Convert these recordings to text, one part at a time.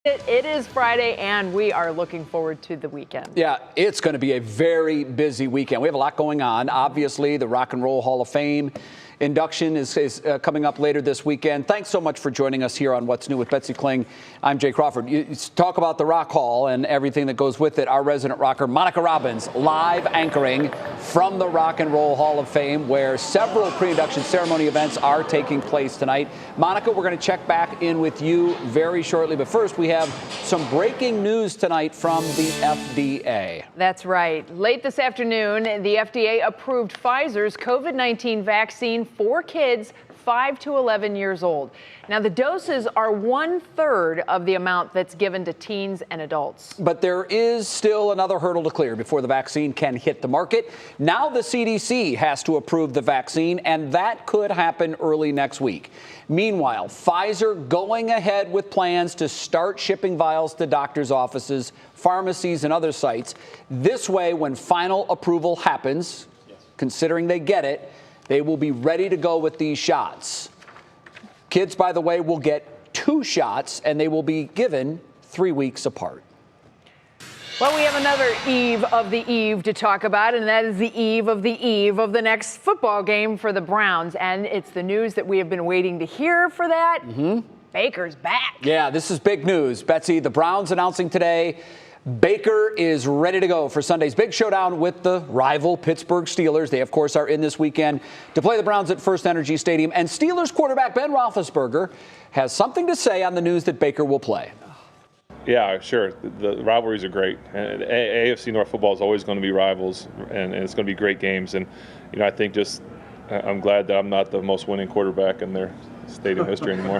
It is Friday, and we are looking forward to the weekend. Yeah, it's going to be a very busy weekend. We have a lot going on. Obviously, the Rock and Roll Hall of Fame induction is coming up later this weekend. Thanks so much for joining us here on What's New with Betsy Kling. I'm Jay Crawford. You talk about the Rock Hall and everything that goes with it. Our resident rocker, Monica Robbins, live anchoring from the Rock and Roll Hall of Fame, where several pre-induction ceremony events are taking place tonight. Monica, we're going to check back in with you very shortly. But first, we have some breaking news tonight from the FDA. That's right. Late this afternoon, the FDA approved Pfizer's COVID-19 vaccine for kids 5 to 11 years old. Now, the doses are 1/3 of the amount that's given to teens and adults. But there is still another hurdle to clear before the vaccine can hit the market. Now the CDC has to approve the vaccine, and that could happen early next week. Meanwhile, Pfizer going ahead with plans to start shipping vials to doctors' offices, pharmacies, and other sites. This way, when final approval happens, considering they get it, they will be ready to go with these shots. Kids, by the way, will get 2 shots, and they will be given 3 weeks apart. Well, we have another eve of the eve to talk about, and that is the eve of the next football game for the Browns. And it's the news that we have been waiting to hear for that. Baker's back. Yeah, this is big news. Betsy, the Browns announcing today Baker is ready to go for Sunday's big showdown with the rival Pittsburgh Steelers. They, of course, are in this weekend to play the Browns at First Energy Stadium. And Steelers quarterback Ben Roethlisberger has something to say on the news that Baker will play. Yeah, sure. The rivalries are great. And AFC North football is always going to be rivals, and it's going to be great games. And, I think I'm glad that I'm not the most winning quarterback in their stadium history anymore.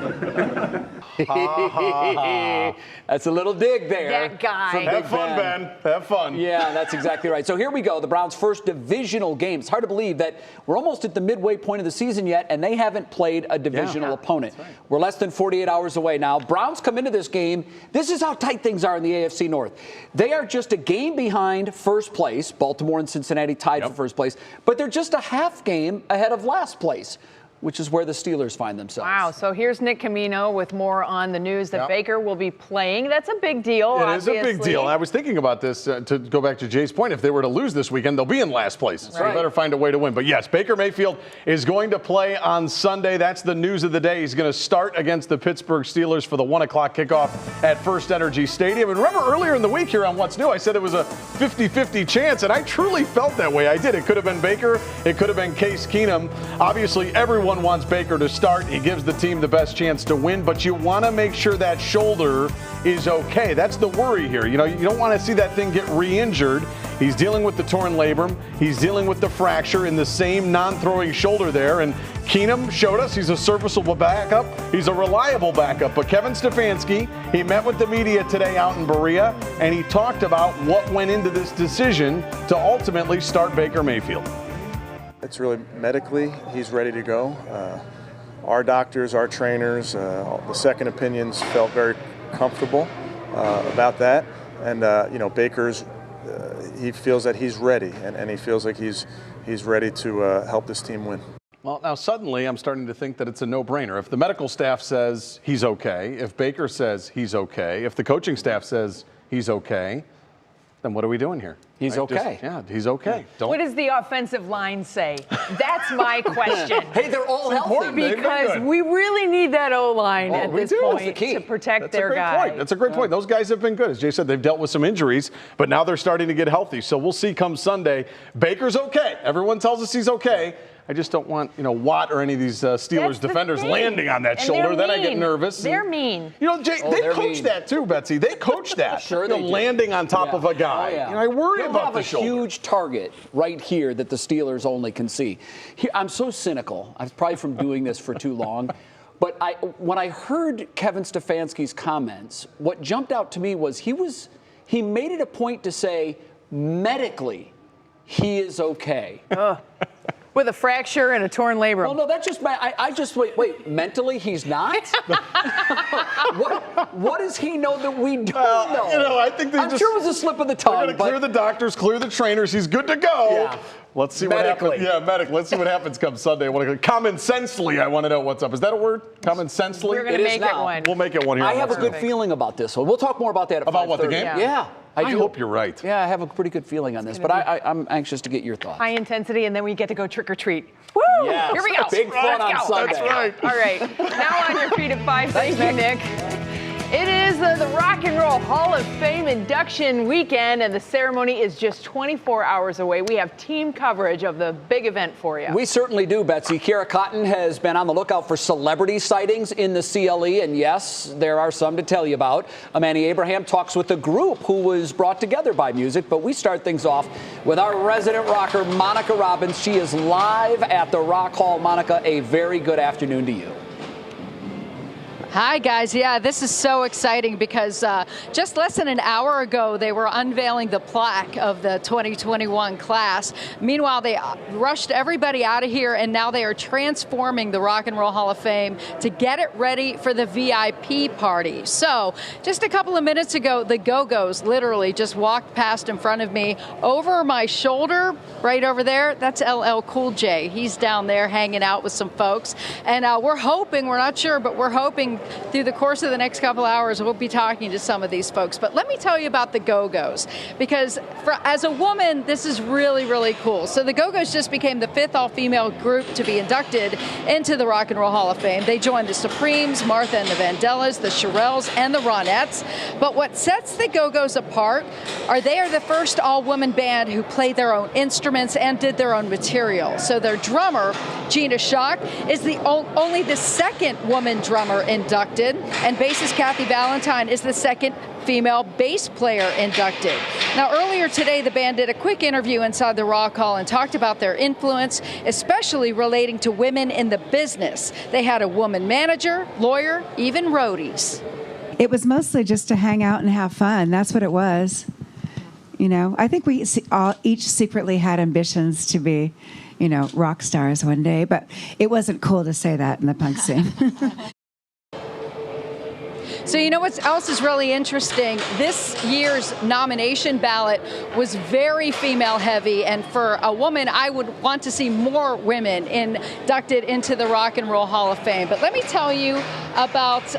That's a little dig there. That guy. Have fun, Ben. Have fun. Yeah, that's exactly right. So here we go. The Browns' first divisional game. It's hard to believe that we're almost at the midway point of the season yet, and they haven't played a divisional opponent. Right. We're less than 48 hours away now. Browns come into this game. This is how tight things are in the AFC North. They are just a game behind first place. Baltimore and Cincinnati tied for first place, but they're just a half game ahead of last place, which is where the Steelers find themselves. Wow. So here's Nick Camino with more on the news that Baker will be playing. That's a big deal, obviously. It is a big deal. I was thinking about this to go back to Jay's point. If they were to lose this weekend, they'll be in last place. So they better find a way to win. But yes, Baker Mayfield is going to play on Sunday. That's the news of the day. He's going to start against the Pittsburgh Steelers for the 1 o'clock kickoff at First Energy Stadium. And remember earlier in the week here on What's New, I said it was a 50-50 chance, and I truly felt that way. I did. It could have been Baker. It could have been Case Keenum. Obviously, everyone wants Baker to start. He gives the team the best chance to win, but you want to make sure that shoulder is okay. That's the worry here. You don't want to see that thing get re-injured. He's dealing with the torn labrum. He's dealing with the fracture in the same non-throwing shoulder there. And Keenum showed us he's a serviceable backup. He's a reliable backup. But Kevin Stefanski, he met with the media today out in Berea, and he talked about what went into this decision to ultimately start Baker Mayfield. It's really medically, he's ready to go. Our doctors, our trainers, the second opinions felt very comfortable about that. And, Baker's, he feels that he's ready, and he feels like he's ready to help this team win. Well, now suddenly I'm starting to think that it's a no-brainer. If the medical staff says he's okay, if Baker says he's okay, if the coaching staff says he's okay, then what are we doing here? He's okay. He's okay. What does the offensive line say? That's my question. Hey, they're all healthy. Because we really need that O-line at this point to protect their guys. That's a great point. Those guys have been good. As Jay said, they've dealt with some injuries, but now they're starting to get healthy. So we'll see come Sunday. Baker's okay. Everyone tells us he's okay. I just don't want, Watt or any of these Steelers defenders landing on that shoulder. Then I get nervous. They're mean. Jay, they coach that too, Betsy. They coach that. Sure they do. Landing on top of a guy. I worry about the shoulder. He'll have a huge target right here that the Steelers only can see. I'm so cynical. I'm probably from doing this for too long. But when I heard Kevin Stefanski's comments, what jumped out to me was he made it a point to say medically he is okay. With a fracture and a torn labrum. Well, no, that just, I just, wait, mentally he's not? what does he know that we don't know? I think I'm sure it was a slip of the tongue. We're going to clear the doctors, clear the trainers. He's good to go. Yeah. Let's see Medically. what happens. Yeah, medically. Let's see what happens come Sunday. Common sensely, I want to know what's up. Is that a word? Common sensely? We're going to make it one. We'll make it one here. I have a good feeling about this one. We'll talk more about that at About what, the 5:30. game? Yeah. I hope you're right. Yeah, I have a pretty good feeling on this, but I'm anxious to get your thoughts. High intensity, and then we get to go trick or treat. Woo! Yes. Here we go. Big fun on Sunday. That's right. All right. Now on your feet at 5. Thank you, Nick. It is the Rock and Roll Hall of Fame induction weekend, and the ceremony is just 24 hours away. We have team coverage of the big event for you. We certainly do, Betsy. Kiera Cotton has been on the lookout for celebrity sightings in the CLE, and yes, there are some to tell you about. Amani Abraham talks with a group who was brought together by music, but we start things off with our resident rocker, Monica Robbins. She is live at the Rock Hall. Monica, a very good afternoon to you. Hi, guys. Yeah, this is so exciting because just less than an hour ago, they were unveiling the plaque of the 2021 class. Meanwhile, they rushed everybody out of here, and now they are transforming the Rock and Roll Hall of Fame to get it ready for the VIP party. So just a couple of minutes ago, the Go-Go's literally just walked past in front of me. Over my shoulder, right over there, that's LL Cool J. He's down there hanging out with some folks. And we're not sure, but we're hoping through the course of the next couple hours, we'll be talking to some of these folks. But let me tell you about the Go-Go's, because as a woman, this is really, really cool. So the Go-Go's just became the 5th all-female group to be inducted into the Rock and Roll Hall of Fame. They joined the Supremes, Martha and the Vandellas, the Shirelles, and the Ronettes. But what sets the Go-Go's apart are they are the first all-woman band who played their own instruments and did their own material. So their drummer, Gina Schock, is only the second woman drummer inducted, and bassist Kathy Valentine is the second female bass player inducted. Now, earlier today, the band did a quick interview inside the Rock Hall and talked about their influence, especially relating to women in the business. They had a woman manager, lawyer, even roadies. It was mostly just to hang out and have fun. That's what it was. I think we each secretly had ambitions to be, rock stars one day, but it wasn't cool to say that in the punk scene. So what else is really interesting? This year's nomination ballot was very female heavy, and for a woman, I would want to see more women inducted into the Rock and Roll Hall of Fame. But let me tell you about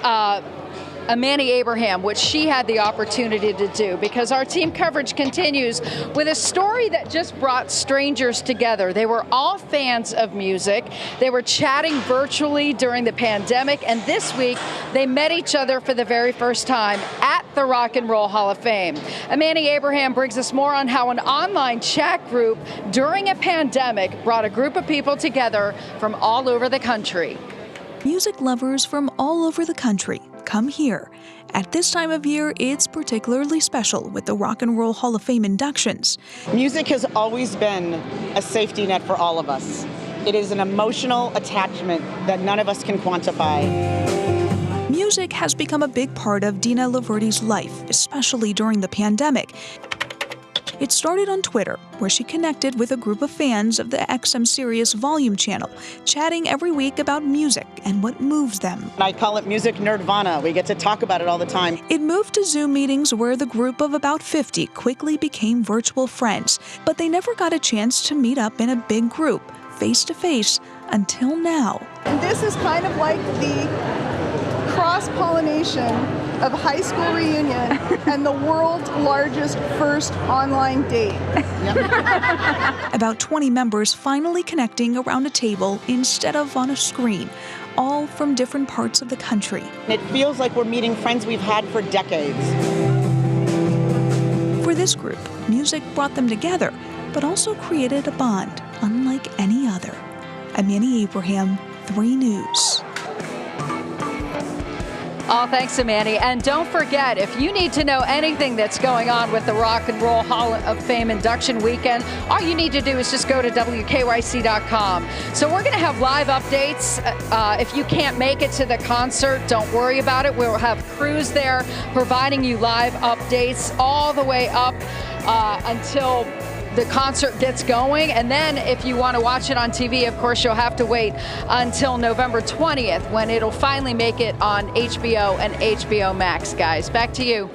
Amani Abraham, which she had the opportunity to do, because our team coverage continues with a story that just brought strangers together. They were all fans of music. They were chatting virtually during the pandemic, and this week they met each other for the very first time at the Rock and Roll Hall of Fame. Amani Abraham brings us more on how an online chat group during a pandemic brought a group of people together from all over the country. Music lovers from all over the country come here. At this time of year, it's particularly special with the Rock and Roll Hall of Fame inductions. Music has always been a safety net for all of us. It is an emotional attachment that none of us can quantify. Music has become a big part of Dina Laverty's life, especially during the pandemic. It started on Twitter, where she connected with a group of fans of the XM Sirius Volume channel, chatting every week about music and what moves them. I call it music nerdvana. We get to talk about it all the time. It moved to Zoom meetings where the group of about 50 quickly became virtual friends, but they never got a chance to meet up in a big group, face-to-face, until now. And this is kind of like the cross-pollination of high school reunion and the world's largest first online date. About 20 members finally connecting around a table instead of on a screen, all from different parts of the country. It feels like we're meeting friends we've had for decades. For this group, music brought them together, but also created a bond unlike any other. Amani Abraham, 3 News. Oh, thanks, Amani. And don't forget, if you need to know anything that's going on with the Rock and Roll Hall of Fame induction weekend, all you need to do is just go to WKYC.com. So we're going to have live updates. If you can't make it to the concert, don't worry about it. We'll have crews there providing you live updates all the way up until the concert gets going. And then if you want to watch it on TV, of course, you'll have to wait until November 20th when it'll finally make it on HBO and HBO Max, guys. Back to you.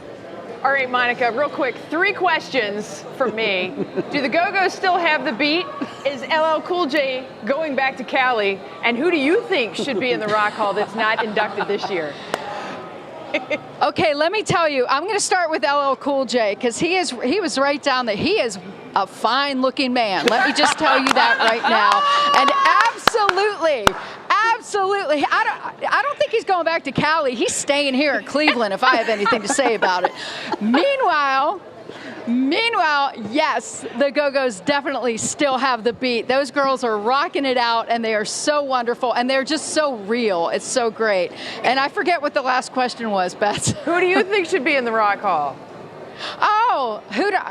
All right, Monica, real quick, 3 questions from me. Do the Go-Go's still have the beat? Is LL Cool J going back to Cali? And who do you think should be in the Rock Hall that's not inducted this year? Okay, let me tell you, I'm going to start with LL Cool J because he was right down there. He is a fine-looking man. Let me just tell you that right now. And absolutely, I don't think he's going back to Cali. He's staying here in Cleveland if I have anything to say about it. Meanwhile, yes, the Go-Go's definitely still have the beat. Those girls are rocking it out, and they are so wonderful, and they're just so real. It's so great. And I forget what the last question was, Beth. Who do you think should be in the Rock Hall? Oh,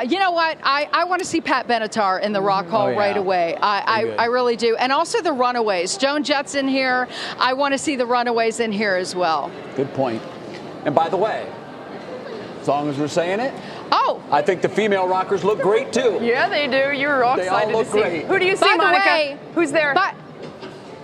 you know what? I want to see Pat Benatar in the Rock Hall right away. I really do. And also the Runaways. Joan Jett's in here. I want to see the Runaways in here as well. Good point. And by the way, as long as we're saying it, I think the female rockers look great too. Yeah, they do. You're all excited to see. Great. Who do you see, Monica? Who's there?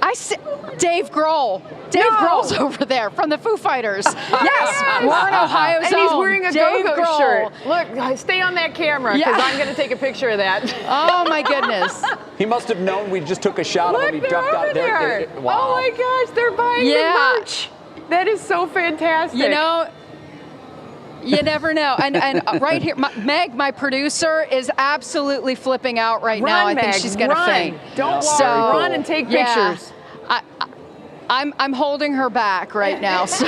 I see Dave Grohl. Dave Grohl's over there from the Foo Fighters. Yes, we're in Ohio's and he's wearing a Go-Go shirt. Look, stay on that camera because I'm going to take a picture of that. Oh my goodness. He must have known we just took a shot of him. He ducked out there. Wow. Oh my gosh, they're buying the merch. That is so fantastic. You know, you never know. And right here, Meg, my producer, is absolutely flipping out right now. I think she's going to faint. Don't walk. Run and take pictures. I'm holding her back right now. So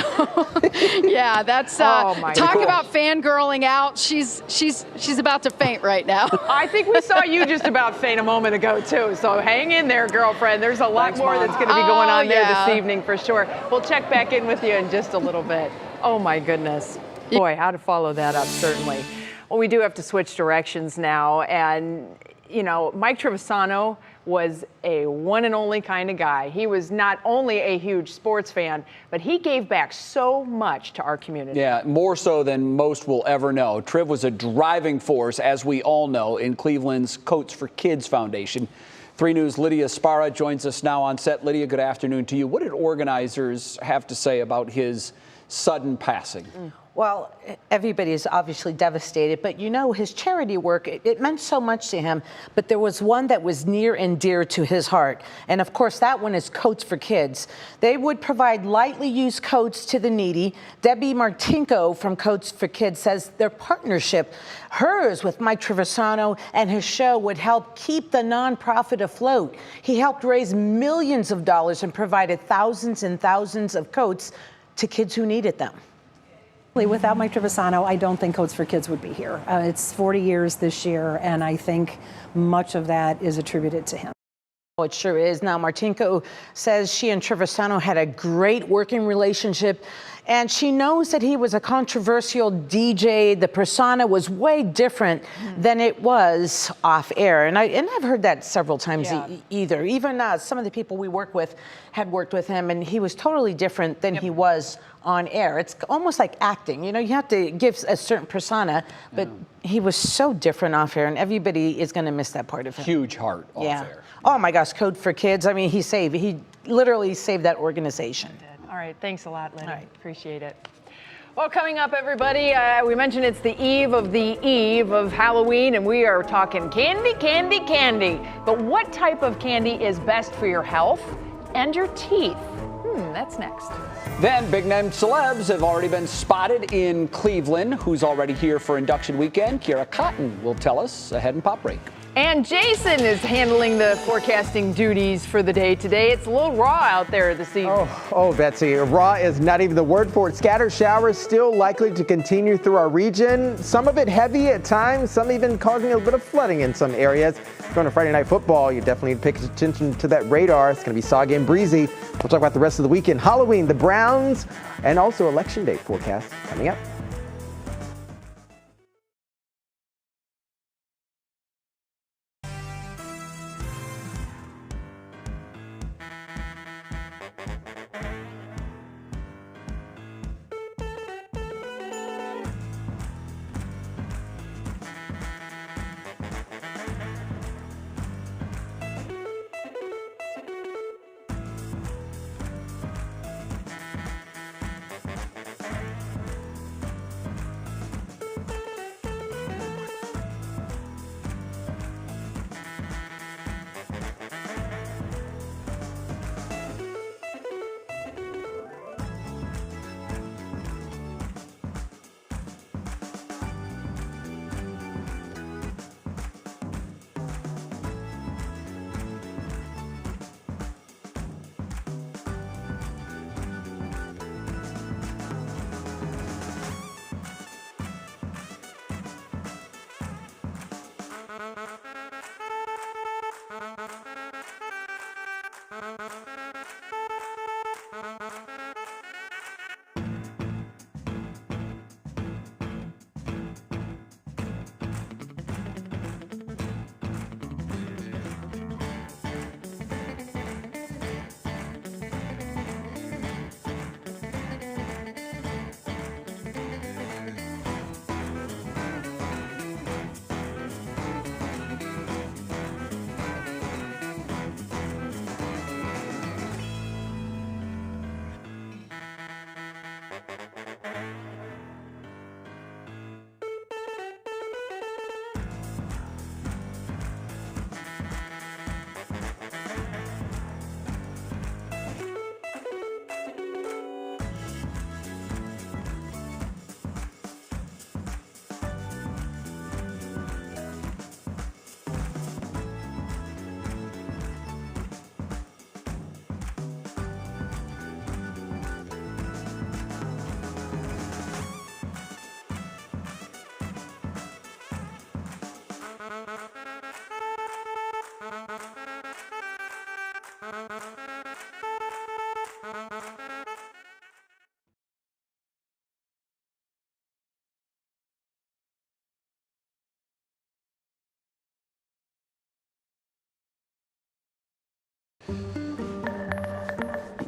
yeah, that's talk about fangirling out. She's about to faint right now. I think we saw you just about faint a moment ago too. So hang in there, girlfriend. There's a lot more that's going to be going on there this evening for sure. We'll check back in with you in just a little bit. Oh my goodness. Boy, how to follow that up, certainly. Well, we do have to switch directions now. And, you know, Mike Trivisano was a one and only kind of guy. He was not only a huge sports fan, but he gave back so much to our community. Yeah, more so than most will ever know. Triv was a driving force, as we all know, in Cleveland's Coats for Kids Foundation. 3 News' Lydia Sparra joins us now on set. Lydia, good afternoon to you. What did organizers have to say about his sudden passing? Well, everybody is obviously devastated, but you know, his charity work, it meant so much to him, but there was one that was near and dear to his heart. And of course, that one is Coats for Kids. They would provide lightly used coats to the needy. Debbie Martinko from Coats for Kids says their partnership, hers with Mike Trivisano and his show, would help keep the nonprofit afloat. He helped raise millions of dollars and provided thousands and thousands of coats to kids who needed them. Without Mike Trivisano, I don't think Coats for Kids would be here. It's 40 years this year, and I think much of that is attributed to him. Oh, it sure is. Now, Martinko says she and Trivisano had a great working relationship, and she knows that he was a controversial DJ. The persona was way different than it was off air. And I've heard that several times either. Even some of the people we work with had worked with him, and he was totally different than he was on air. It's almost like acting. You know, you have to give a certain persona, but he was so different off air, and everybody is going to miss that part of him. Huge heart off air. Oh my gosh, Code for Kids. I mean, he literally saved that organization. All right, thanks a lot, Lynn. Appreciate it. Well, coming up, everybody, we mentioned it's the eve of Halloween, and we are talking candy, candy, candy. But what type of candy is best for your health and your teeth? That's next. Then big name celebs have already been spotted in Cleveland. Who's already here for induction weekend? Kira Cotton will tell us ahead in Pop Break. And Jason is handling the forecasting duties for the day today. It's a little raw out there this evening. Oh, Betsy, raw is not even the word for it. Scattered showers still likely to continue through our region. Some of it heavy at times, some even causing a bit of flooding in some areas. Going to Friday Night Football, you definitely need to pay attention to that radar. It's going to be soggy and breezy. We'll talk about the rest of the weekend, Halloween, the Browns, and also Election Day forecast coming up.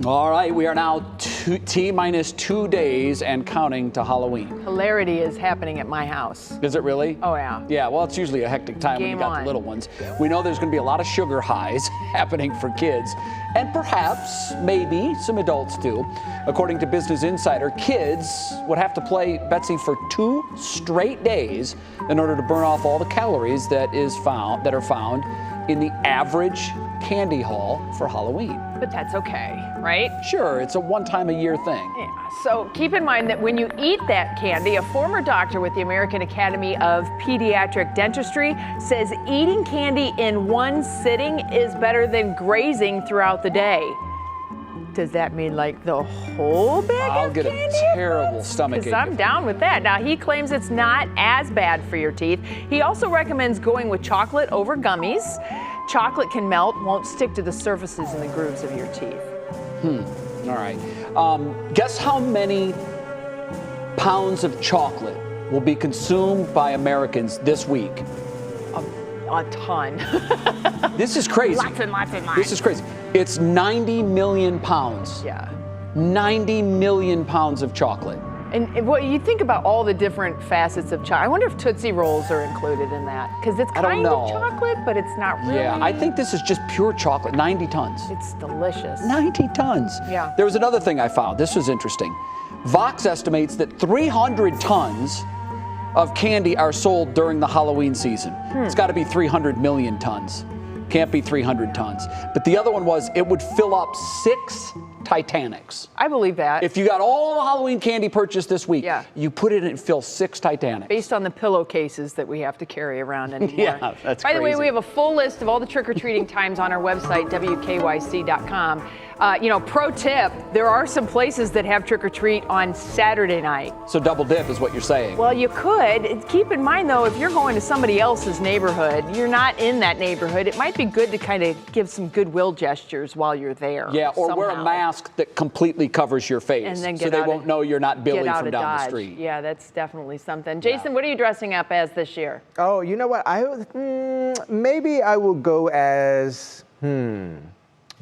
All right, we are now T-minus 2 days and counting to Halloween. Hilarity is happening at my house. Is it really? Oh, yeah. Yeah, well, it's usually a hectic time when you got the little ones. We know there's going to be a lot of sugar highs happening for kids, and perhaps, maybe, some adults too. According to Business Insider, kids would have to play, Betsy, for 2 straight days in order to burn off all the calories that are found in the average candy haul for Halloween. But that's okay, right? Sure, it's a one-time-a-year thing. Yeah. So keep in mind that when you eat that candy, a former doctor with the American Academy of Pediatric Dentistry says eating candy in one sitting is better than grazing throughout the day. Does that mean like the whole bag I'll of get candy a terrible stomach ache. Because I'm down with that. Now, he claims it's not as bad for your teeth. He also recommends going with chocolate over gummies. Chocolate can melt, won't stick to the surfaces and the grooves of your teeth. All right. Guess how many pounds of chocolate will be consumed by Americans this week? A ton. This is crazy. Lots and lots and lots. This is crazy. It's 90 million pounds. Yeah. 90 million pounds of chocolate. And well, you think about all the different facets of chocolate. I wonder if Tootsie Rolls are included in that. Because it's kind of chocolate, but it's not really. Yeah, I think this is just pure chocolate. 90 tons. It's delicious. 90 tons. Yeah. There was another thing I found. This was interesting. Vox estimates that 300 tons of candy are sold during the Halloween season. It's got to be 300 million tons. Can't be 300 tons. But the other one was it would fill up 6 Titanics. I believe that. If you got all the Halloween candy purchased this week, you put it in and fill 6 Titanics. Based on the pillowcases that we have to carry around anymore. Yeah, that's By the way, crazy. we have a full list of all the trick-or-treating times on our website, WKYC.com. Pro tip, there are some places that have trick-or-treat on Saturday night. So double dip is what you're saying. Well, you could. Keep in mind, though, if you're going to somebody else's neighborhood, you're not in that neighborhood, it might be good to kind of give some goodwill gestures while you're there. Yeah, or wear a mask that completely covers your face, And then so they won't know you're not Billy from down the street. Yeah, that's definitely something. Jason, what are you dressing up as this year? Oh, you know what? Maybe I will go as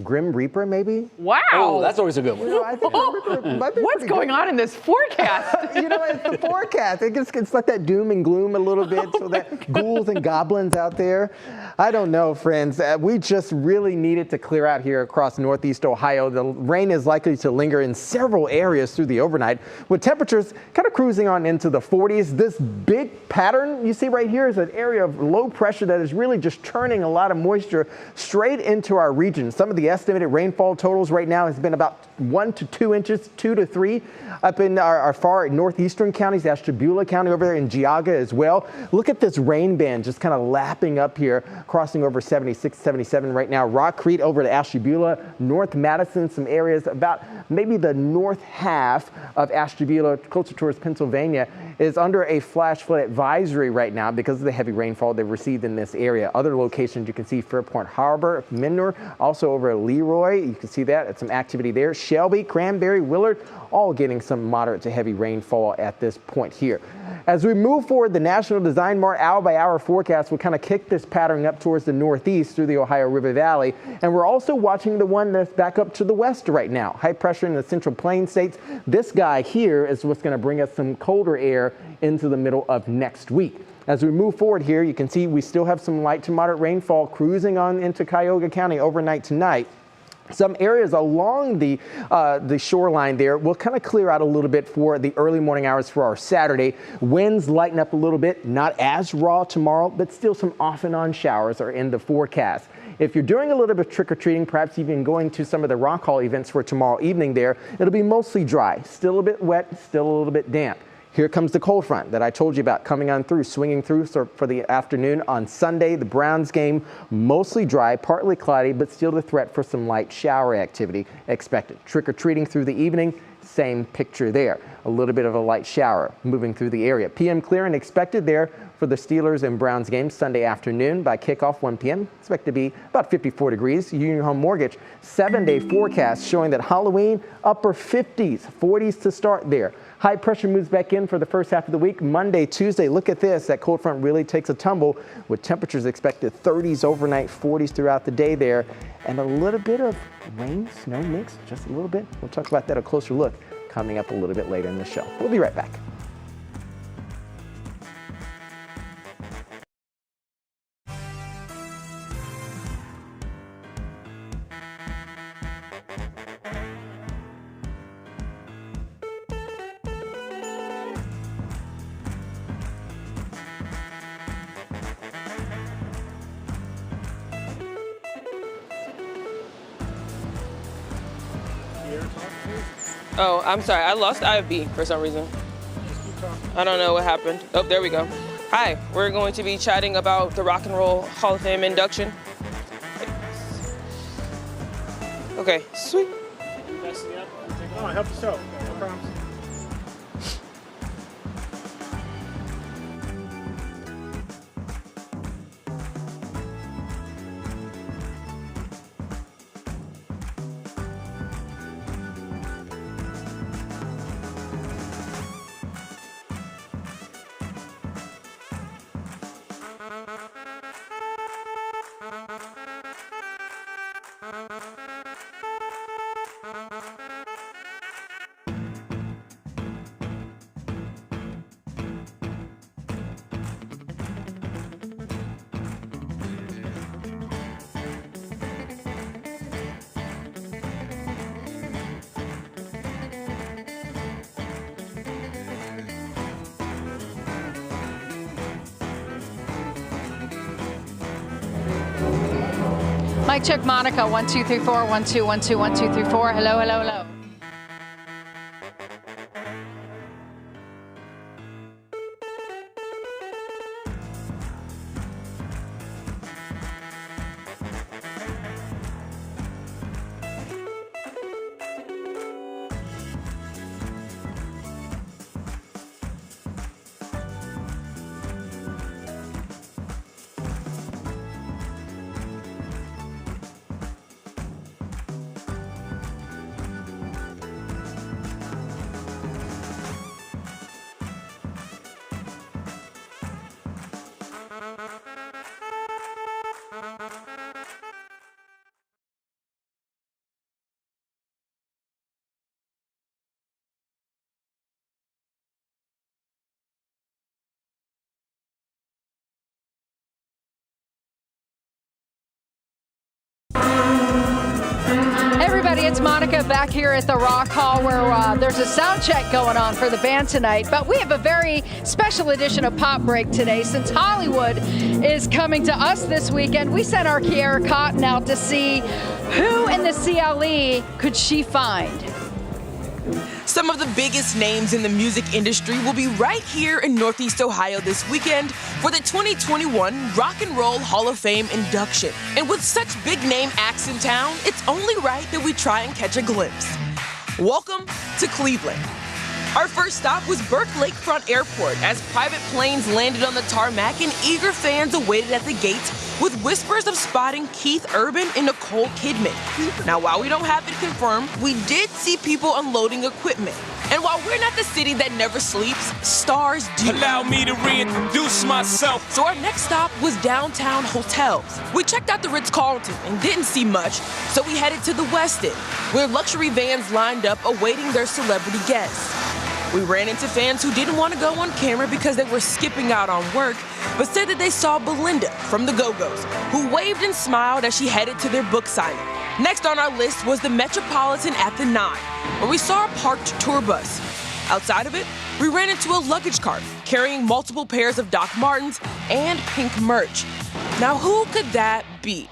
Grim Reaper, maybe? Wow. Oh, that's always a good one. You know, I think Grim Reaper might be What's pretty going good. on in this forecast? You know, it's the forecast. It's like that doom and gloom a little bit, so that ghouls and goblins out there. I don't know, friends. We just really needed to clear out here across Northeast Ohio. The rain is likely to linger in several areas through the overnight, with temperatures kind of cruising on into the 40s. This big pattern you see right here is an area of low pressure that is really just turning a lot of moisture straight into our region. Some of the estimated rainfall totals right now has been about 1 to 2 inches, 2 to 3 up in our far northeastern counties, Ashtabula County over there in Geauga as well. Look at this rain band just kind of lapping up here, crossing over 76, 77 right now. Rock Creek over to Ashtabula, North Madison, some areas about maybe the north half of Ashtabula, closer towards Pennsylvania, is under a flash flood advisory right now because of the heavy rainfall they've received in this area. Other locations you can see Fairport Harbor, Minor, also over at Leroy, you can see that, some activity there. Shelby, Cranberry, Willard, all getting some moderate to heavy rainfall at this point here. As we move forward, the National Design Mart hour-by-hour forecast will kind of kick this pattern up towards the northeast through the Ohio River Valley. And we're also watching the one that's back up to the west right now. High pressure in the Central Plains states. This guy here is what's going to bring us some colder air into the middle of next week. As we move forward here, you can see we still have some light to moderate rainfall cruising on into Cuyahoga County overnight tonight. Some areas along the shoreline there will kind of clear out a little bit for the early morning hours for our Saturday. Winds lighten up a little bit, not as raw tomorrow, but still some off and on showers are in the forecast. If you're doing a little bit of trick-or-treating, perhaps even going to some of the rock hall events for tomorrow evening there, it'll be mostly dry, still a bit wet, still a little bit damp. Here comes the cold front that I told you about coming on through, swinging through for the afternoon on Sunday. The Browns game, mostly dry, partly cloudy, but still the threat for some light shower activity expected. Trick-or-treating through the evening, same picture there. A little bit of a light shower moving through the area. PM clearing expected there for the Steelers and Browns game Sunday afternoon by kickoff 1 p.m. Expect to be about 54 degrees. Union Home Mortgage 7-day forecast showing that Halloween upper 50s, 40s to start there. High pressure moves back in for the first half of the week. Monday, Tuesday, look at this. That cold front really takes a tumble with temperatures expected 30s overnight, 40s throughout the day there, and a little bit of rain, snow mix, just a little bit. We'll talk about that, a closer look, coming up a little bit later in the show. We'll be right back. Oh, I'm sorry. I lost IFB for some reason. I don't know what happened. Oh, there we go. Hi, we're going to be chatting about the Rock and Roll Hall of Fame induction. Okay, sweet. No, I helped you so. No problems. Mic check, Monica. 1, 2, 3, 4. 1, 2, 1, 2, 1, 2, 3, 4. Hello, hello, hello. Everybody, it's Monica back here at the Rock Hall where there's a sound check going on for the band tonight. But we have a very special edition of Pop Break today. Since Hollywood is coming to us this weekend, we sent our Kiara Cotton out to see who in the CLE could she find. Some of the biggest names in the music industry will be right here in Northeast Ohio this weekend for the 2021 Rock and Roll Hall of Fame induction. And with such big name acts in town, it's only right that we try and catch a glimpse. Welcome to Cleveland. Our first stop was Burke Lakefront Airport as private planes landed on the tarmac and eager fans awaited at the gates with whispers of spotting Keith Urban and Nicole Kidman. Now, while we don't have it confirmed, we did see people unloading equipment. And while we're not the city that never sleeps, stars do. Allow me to reintroduce myself. So our next stop was downtown hotels. We checked out the Ritz-Carlton and didn't see much, so we headed to the West End, where luxury vans lined up awaiting their celebrity guests. We ran into fans who didn't want to go on camera because they were skipping out on work, but said that they saw Belinda from the Go-Go's, who waved and smiled as she headed to their book signing. Next on our list was the Metropolitan at the 9, where we saw a parked tour bus. Outside of it, we ran into a luggage cart carrying multiple pairs of Doc Martens and Pink merch. Now, who could that be?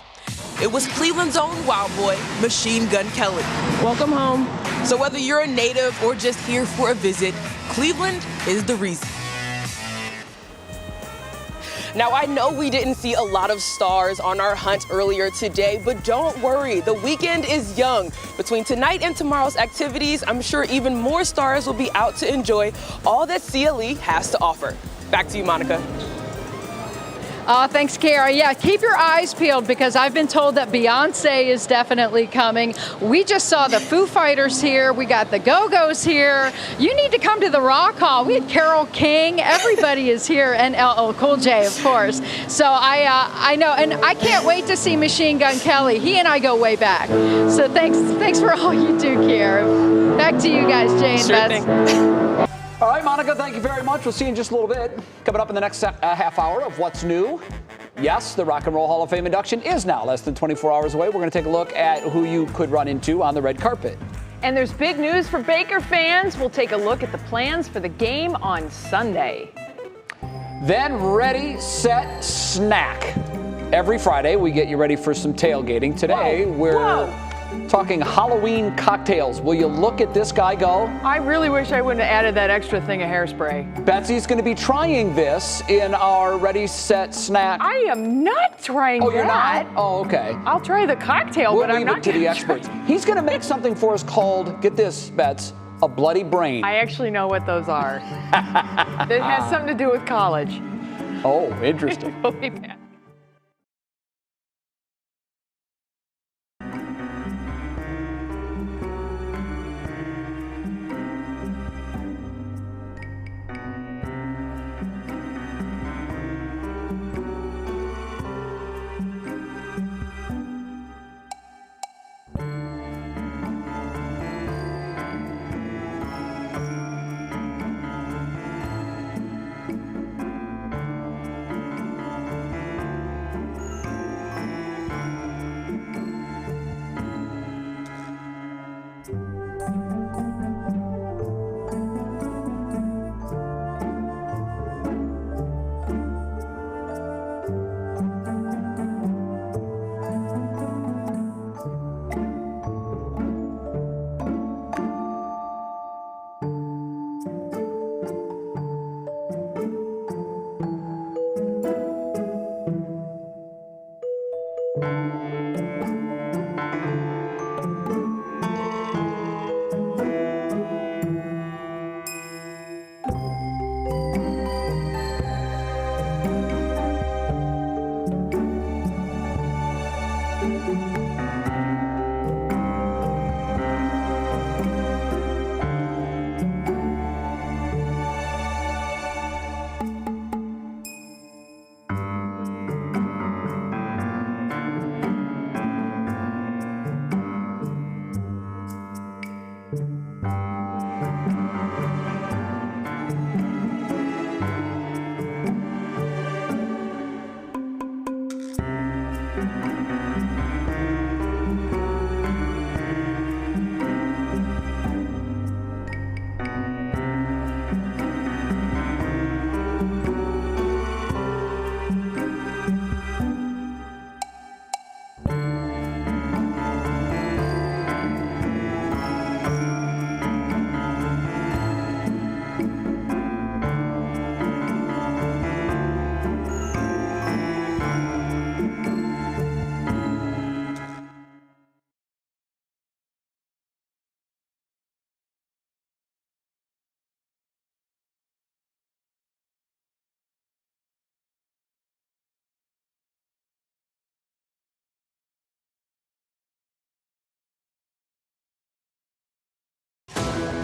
It was Cleveland's own wild boy, Machine Gun Kelly. Welcome home. So whether you're a native or just here for a visit, Cleveland is the reason. Now, I know we didn't see a lot of stars on our hunt earlier today, but don't worry, the weekend is young. Between tonight and tomorrow's activities, I'm sure even more stars will be out to enjoy all that CLE has to offer. Back to you, Monica. Thanks, Kara. Yeah, keep your eyes peeled because I've been told that Beyonce is definitely coming. We just saw the Foo Fighters here. We got the Go-Go's here. You need to come to the Rock Hall. We had Carole King. Everybody is here, and LL Cool J, of course. So I know, and I can't wait to see Machine Gun Kelly. He and I go way back. So thanks for all you do, Kara. Back to you guys, Jay and Betsy. All right, Monica, thank you very much. We'll see you in just a little bit. Coming up in the next half hour of What's New. Yes, the Rock and Roll Hall of Fame induction is now less than 24 hours away. We're going to take a look at who you could run into on the red carpet. And there's big news for Baker fans. We'll take a look at the plans for the game on Sunday. Then ready, set, snack. Every Friday, we get you ready for some tailgating. Today, we're talking Halloween cocktails. Will you look at this guy go? I really wish I wouldn't have added that extra thing of hairspray. Betsy's going to be trying this in our ready, set, snack. I am not trying that. Oh, you're not? Oh, okay. I'll try the cocktail, but I'm not leave it to the experts. He's going to make something for us called, get this, Bets, a bloody brain. I actually know what those are. It has something to do with college. Oh, interesting. We'll be back.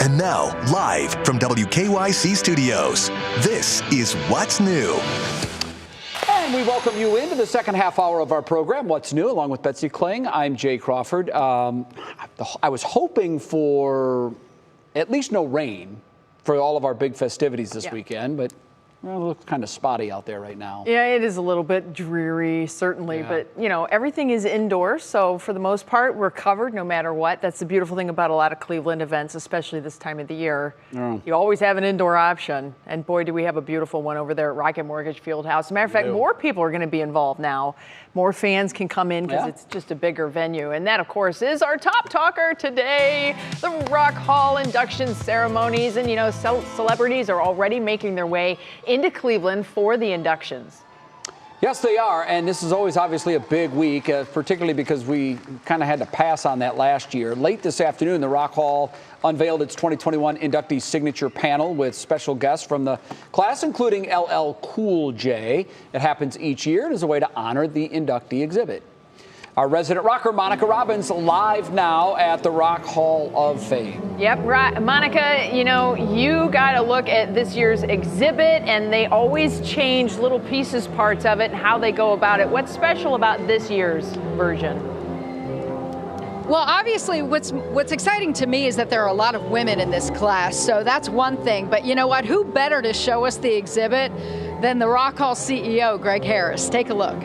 And now, live from WKYC Studios, this is What's New. And we welcome you into the second half hour of our program, What's New, along with Betsy Kling. I'm Jay Crawford. I was hoping for at least no rain for all of our big festivities this weekend, but well, it looks kind of spotty out there right now. Yeah, it is a little bit dreary, certainly, but you know, everything is indoors, so for the most part, we're covered no matter what. That's the beautiful thing about a lot of Cleveland events, especially this time of the year. You always have an indoor option, and boy, do we have a beautiful one over there at Rocket Mortgage Fieldhouse. As a matter of fact, more people are going to be involved now. More fans can come in because it's just a bigger venue. And that, of course, is our top talker today, the Rock Hall induction ceremonies. And, you know, celebrities are already making their way into Cleveland for the inductions. Yes, they are, and this is always obviously a big week, particularly because we kind of had to pass on that last year. Late this afternoon, the Rock Hall unveiled its 2021 inductee signature panel with special guests from the class, including LL Cool J. It happens each year and is a way to honor the inductee exhibit. Our resident rocker, Monica Robbins, live now at the Rock Hall of Fame. Yep, Monica, you know, you got to look at this year's exhibit, and they always change little pieces, parts of it, and how they go about it. What's special about this year's version? Well, obviously, what's exciting to me is that there are a lot of women in this class, so that's one thing. But you know what? Who better to show us the exhibit than the Rock Hall CEO, Greg Harris? Take a look.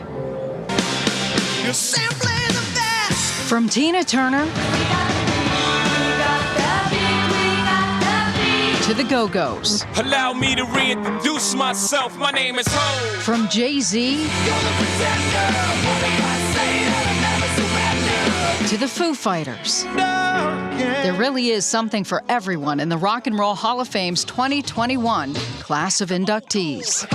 You're simply the best. From Tina Turner to the Go-Go's. Allow me to reintroduce myself. My name is Ho. From Jay-Z to the Foo Fighters. There really is something for everyone in the Rock and Roll Hall of Fame's 2021 class of inductees.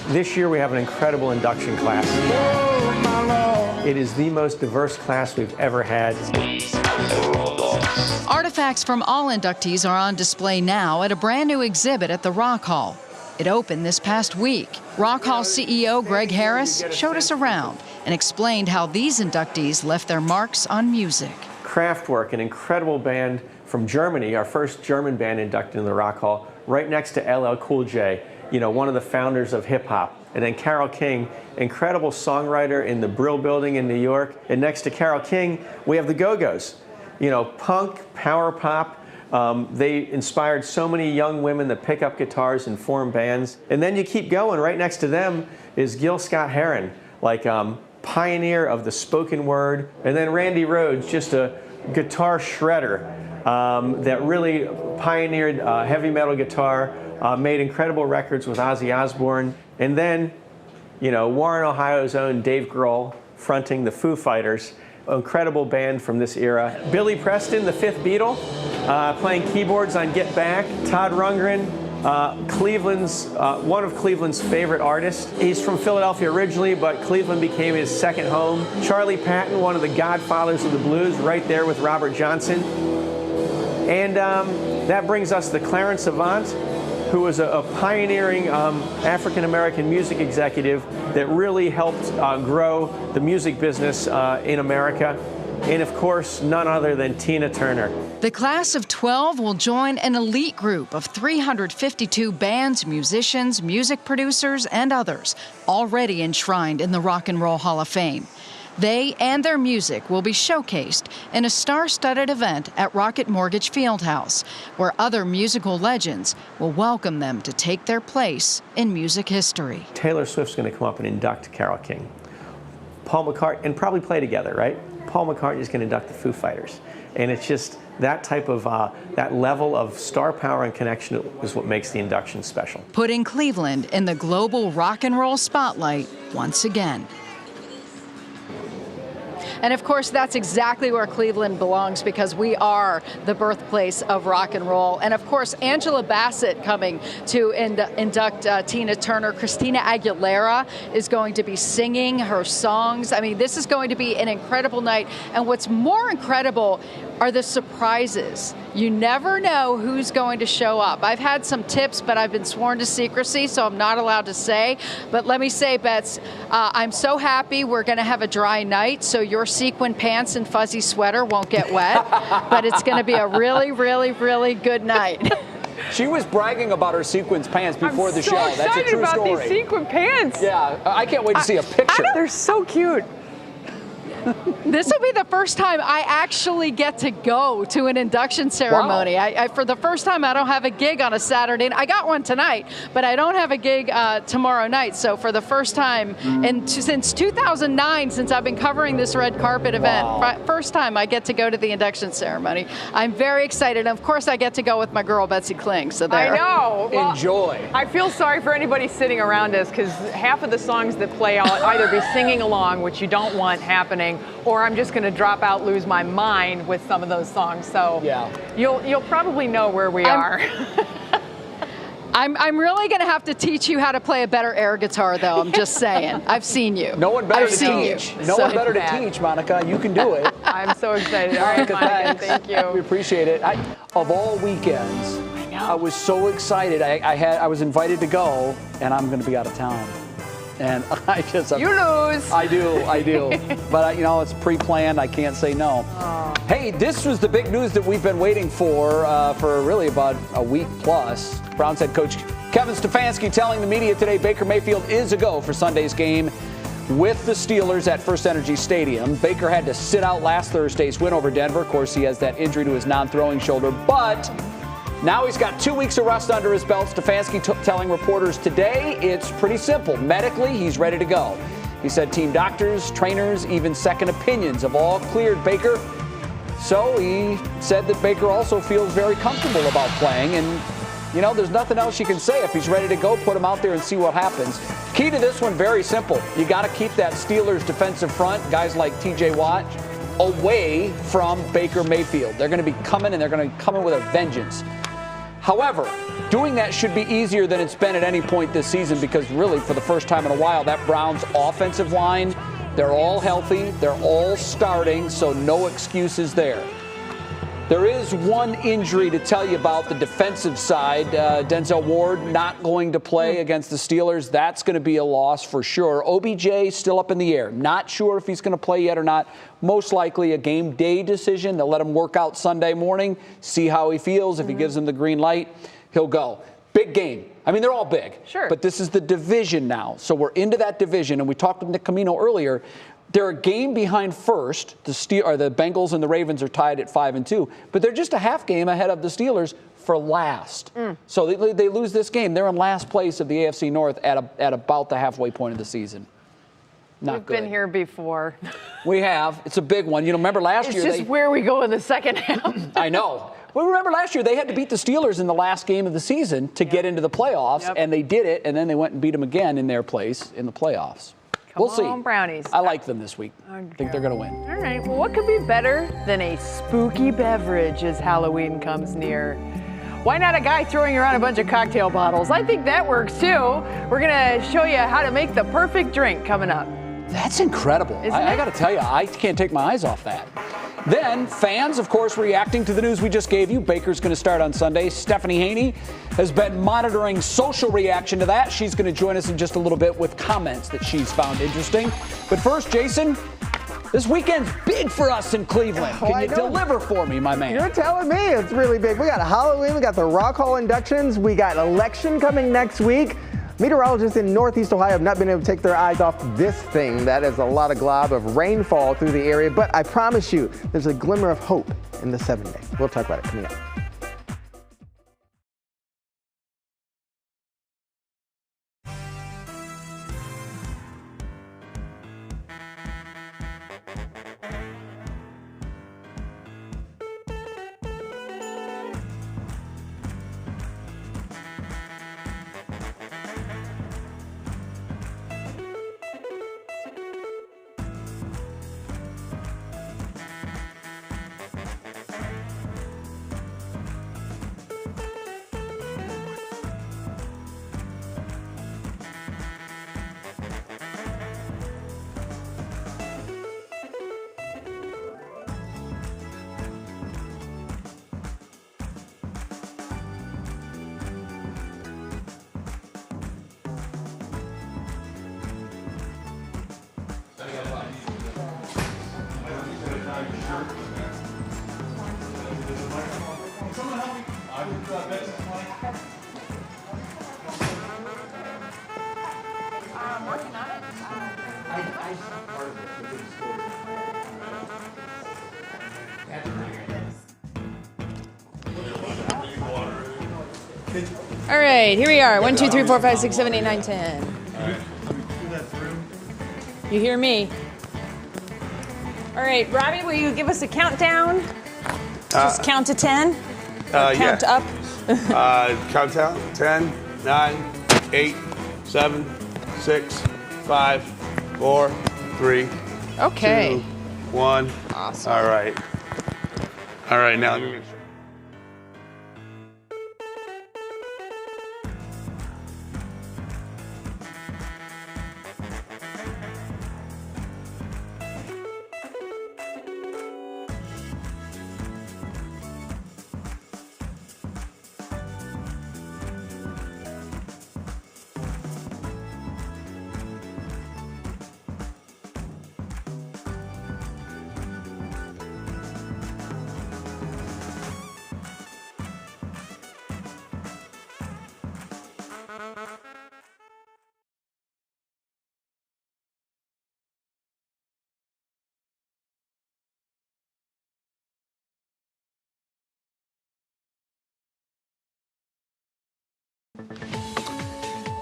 This year we have an incredible induction class. It is the most diverse class we've ever had. Artifacts from all inductees are on display now at a brand new exhibit at the Rock Hall. It opened this past week. Rock Hall CEO Greg Harris showed us around and explained how these inductees left their marks on music. Kraftwerk, an incredible band from Germany, our first German band inducted in the Rock Hall, right next to LL Cool J, you know, one of the founders of hip hop. And then Carole King, incredible songwriter in the Brill Building in New York. And next to Carole King, we have the Go-Go's, you know, punk, power pop. They inspired so many young women to pick up guitars and form bands. And then you keep going. Right next to them is Gil Scott-Heron, like pioneer of the spoken word. And then Randy Rhoads, just a guitar shredder that really pioneered heavy metal guitar, made incredible records with Ozzy Osbourne. And then, you know, Warren, Ohio's own Dave Grohl fronting the Foo Fighters, incredible band from this era. Billy Preston, the fifth Beatle, playing keyboards on Get Back. Todd Rundgren, one of Cleveland's favorite artists. He's from Philadelphia originally, but Cleveland became his second home. Charlie Patton, one of the godfathers of the blues, right there with Robert Johnson. And that brings us to Clarence Avant, who was a pioneering African-American music executive that really helped grow the music business in America. And of course, none other than Tina Turner. The class of 12 will join an elite group of 352 bands, musicians, music producers, and others already enshrined in the Rock and Roll Hall of Fame. They and their music will be showcased in a star-studded event at Rocket Mortgage Fieldhouse, where other musical legends will welcome them to take their place in music history. Taylor Swift's going to come up and induct Carole King. Paul McCartney, and probably play together, right? Paul McCartney is going to induct the Foo Fighters. And it's just that type of, that level of star power and connection is what makes the induction special. Putting Cleveland in the global rock and roll spotlight once again. And of course, that's exactly where Cleveland belongs, because we are the birthplace of rock and roll. And of course, Angela Bassett coming to induct Tina Turner. Christina Aguilera is going to be singing her songs. I mean, this is going to be an incredible night. And what's more incredible are the surprises. You never know who's going to show up. I've had some tips, but I've been sworn to secrecy, so I'm not allowed to say. But let me say, Bets, I'm so happy we're going to have a dry night, so your sequin pants and fuzzy sweater won't get wet. But it's going to be a really, really, really good night. She was bragging about her sequins pants before the show. That's a true story. I'm so excited about these sequin pants. Yeah, I can't wait to see a picture. They're so cute. This will be the first time I actually get to go to an induction ceremony. Wow. For the first time, I don't have a gig on a Saturday. I got one tonight, but I don't have a gig tomorrow night. So for the first time since 2009, since I've been covering this red carpet event, first time I get to go to the induction ceremony. I'm very excited. And of course, I get to go with my girl, Betsy Kling. So there. I know. Well, enjoy. I feel sorry for anybody sitting around us, because half of the songs that play, I'll either be singing along, which you don't want happening, or I'm just going to drop out, lose my mind with some of those songs. So yeah, you'll probably know where we are. I'm really going to have to teach you how to play a better air guitar, though. I'm just saying. I've seen you. No one better I've to seen teach. you. No So- one better to teach, Monica. You can do it. I'm so excited. All right, Monica, thank you. We appreciate it. Of all weekends, I was so excited. I was invited to go, and I'm going to be out of town. And You lose. I do. But, it's pre-planned. I can't say no. Oh. Hey, this was the big news that we've been waiting for really about a week plus. Browns head coach Kevin Stefanski telling the media today Baker Mayfield is a go for Sunday's game with the Steelers at First Energy Stadium. Baker had to sit out last Thursday's win over Denver. Of course, he has that injury to his non-throwing shoulder, but now he's got 2 weeks of rest under his belt. Stefanski telling reporters today it's pretty simple. Medically, he's ready to go. He said team doctors, trainers, even second opinions have all cleared Baker. So he said that Baker also feels very comfortable about playing. And, there's nothing else you can say. If he's ready to go, put him out there and see what happens. Key to this one, very simple. You got to keep that Steelers defensive front, guys like TJ Watt, away from Baker Mayfield. They're going to be coming, and they're going to come in with a vengeance. However, doing that should be easier than it's been at any point this season because really for the first time in a while, that Browns offensive line, they're all healthy, they're all starting, so no excuses there. There is one injury to tell you about the defensive side. Denzel Ward not going to play against the Steelers. That's going to be a loss for sure. OBJ still up in the air. Not sure if he's going to play yet or not. Most likely a game day decision. They'll let him work out Sunday morning, see how he feels. If he gives them the green light, he'll go. Big game. I mean, they're all big. Sure. But this is the division now. So we're into that division, and we talked with Nick Camino earlier. They're a game behind first. The Bengals and the Ravens are tied at 5-2, but they're just a half game ahead of the Steelers for last. So they lose this game. They're in last place of the AFC North at about the halfway point of the season. Not good. We've been here before. We have. It's a big one. Remember last year. It's just where we go in the second half. I know. Well, remember last year they had to beat the Steelers in the last game of the season to get into the playoffs, and they did it, and then they went and beat them again in their place in the playoffs. We'll see. Come on, Brownies. I like them this week. I think they're going to win. All right. Well, what could be better than a spooky beverage as Halloween comes near? Why not a guy throwing around a bunch of cocktail bottles? I think that works too. We're going to show you how to make the perfect drink coming up. That's incredible. I got to tell you, I can't take my eyes off that. Then fans, of course, reacting to the news we just gave you. Baker's going to start on Sunday. Stephanie Haney has been monitoring social reaction to that. She's going to join us in just a little bit with comments that she's found interesting. But first, Jason, this weekend's big for us in Cleveland. Can you deliver for me, my man? You're telling me it's really big. We got Halloween, we got the Rock Hall inductions, we got election coming next week. Meteorologists in Northeast Ohio have not been able to take their eyes off this thing. That is a lot of glob of rainfall through the area, but I promise you, there's a glimmer of hope in the 7 days. We'll talk about it coming up. All right, here we are. 1, 2, 3, 4, 5, 6, 7, 8, 9, 10. You hear me? All right, Robbie, will you give us a countdown? Just count to 10? Count up? Countdown. 10, 9, 8, 7, 6, 5, 4, 3, Okay. 2, 1. Awesome. All right. All right, now let me make sure.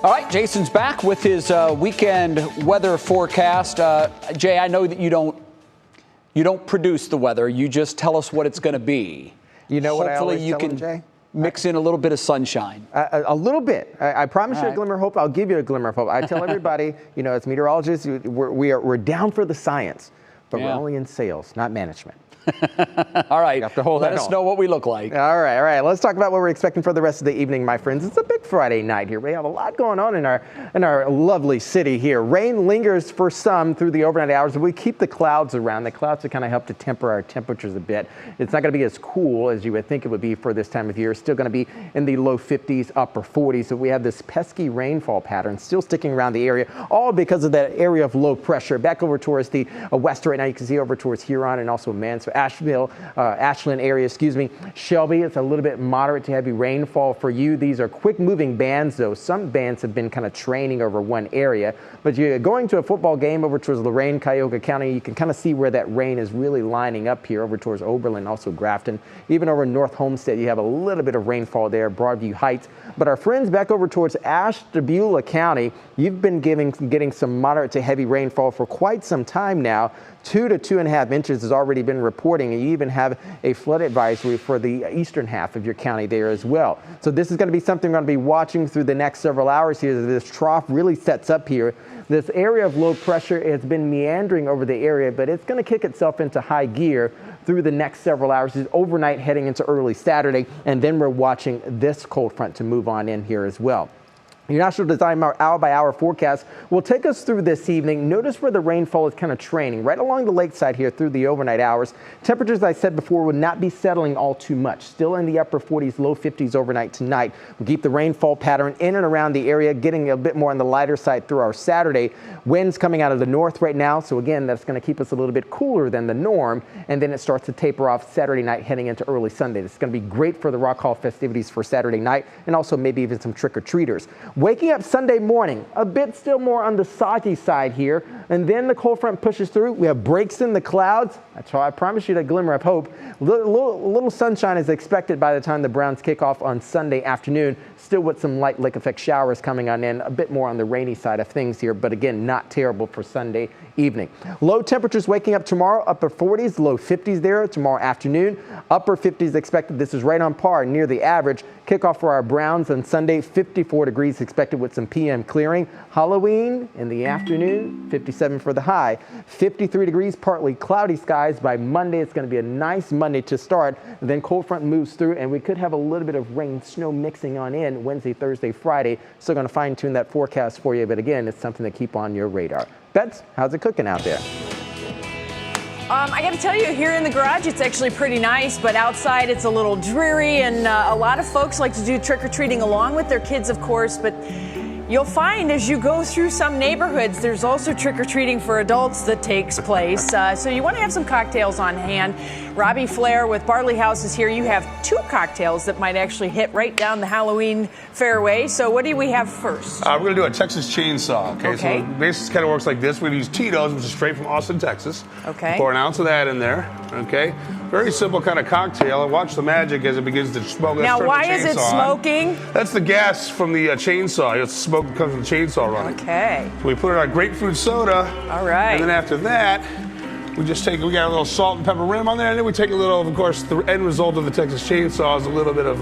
All right, Jason's back with his weekend weather forecast. Jay, I know that you don't produce the weather. You just tell us what it's going to be. You know what I always Hopefully you tell them, can Jay? mix in a little bit of sunshine. A little bit. I promise you a glimmer of hope. I'll give you a glimmer of hope. I tell everybody, as meteorologists, we're down for the science, but we're only in sales, not management. All right. Let us know what we look like. All right. Let's talk about what we're expecting for the rest of the evening, my friends. It's a big Friday night here. We have a lot going on in our lovely city here. Rain lingers for some through the overnight hours, but we keep the clouds around. The clouds to kind of help to temper our temperatures a bit. It's not going to be as cool as you would think it would be for this time of year. It's still going to be in the low 50s, upper 40s. So we have this pesky rainfall pattern still sticking around the area, all because of that area of low pressure. Back over towards the west right now, you can see over towards Huron and also Mansfield. Ashland area, Shelby, it's a little bit moderate to heavy rainfall for you. These are quick moving bands though. Some bands have been kind of training over one area, but you're going to a football game over towards Lorain, Cuyahoga County, you can kind of see where that rain is really lining up here over towards Oberlin, also Grafton. Even over North Homestead, you have a little bit of rainfall there, Broadview Heights. But our friends back over towards Ashtabula County, you've been getting some moderate to heavy rainfall for quite some time now. 2 to 2.5 inches has already been reporting, and you even have a flood advisory for the eastern half of your county there as well. So this is going to be something we're going to be watching through the next several hours here. This trough really sets up here. This area of low pressure has been meandering over the area, but it's going to kick itself into high gear through the next several hours, overnight heading into early Saturday, and then we're watching this cold front to move on in here as well. Your National Design hour-by-hour forecast will take us through this evening. Notice where the rainfall is kind of training, right along the lakeside here through the overnight hours. Temperatures, as I said before, would not be settling all too much. Still in the upper 40s, low 50s overnight tonight. We'll keep the rainfall pattern in and around the area, getting a bit more on the lighter side through our Saturday. Winds coming out of the north right now, so again, that's going to keep us a little bit cooler than the norm, and then it starts to taper off Saturday night heading into early Sunday. This is going to be great for the Rock Hall festivities for Saturday night, and also maybe even some trick-or-treaters. Waking up Sunday morning, a bit still more on the soggy side here, and then the cold front pushes through. We have breaks in the clouds. That's why I promise you that glimmer of hope. Little sunshine is expected by the time the Browns kick off on Sunday afternoon, still with some light lake effect showers coming on in, a bit more on the rainy side of things here, but again, not terrible for Sunday evening. Low temperatures waking up tomorrow, upper 40s, low 50s there tomorrow afternoon. Upper 50s expected. This is right on par, near the average. Kickoff for our Browns on Sunday, 54 degrees expected with some PM clearing. Halloween in the afternoon, 57 for the high. 53 degrees, partly cloudy skies. By Monday, it's going to be a nice Monday to start. And then cold front moves through, and we could have a little bit of rain, snow mixing on in Wednesday, Thursday, Friday. Still going to fine tune that forecast for you, but again, it's something to keep on your radar. Bets, how's it cooking out there? I got to tell you, here in the garage, it's actually pretty nice, but outside it's a little dreary, and a lot of folks like to do trick-or-treating along with their kids, of course, but you'll find as you go through some neighborhoods, there's also trick-or-treating for adults that takes place. So you want to have some cocktails on hand. Robbie Flair with Barley House is here. You have 2 cocktails that might actually hit right down the Halloween fairway. So what do we have first? We're going to do a Texas chainsaw. Okay. So the basis kind of works like this. We're going to use Tito's, which is straight from Austin, Texas. Okay. Pour an ounce of that in there. Okay. Very simple kind of cocktail. And watch the magic as it begins to smoke. Now, why is it smoking? That's the gas from the chainsaw. It's smoke that comes from the chainsaw running. Okay. So we put it on grapefruit soda. All right. And then after that, we got a little salt and pepper rim on there, and then we take a little, of course, the end result of the Texas chainsaw is a little bit of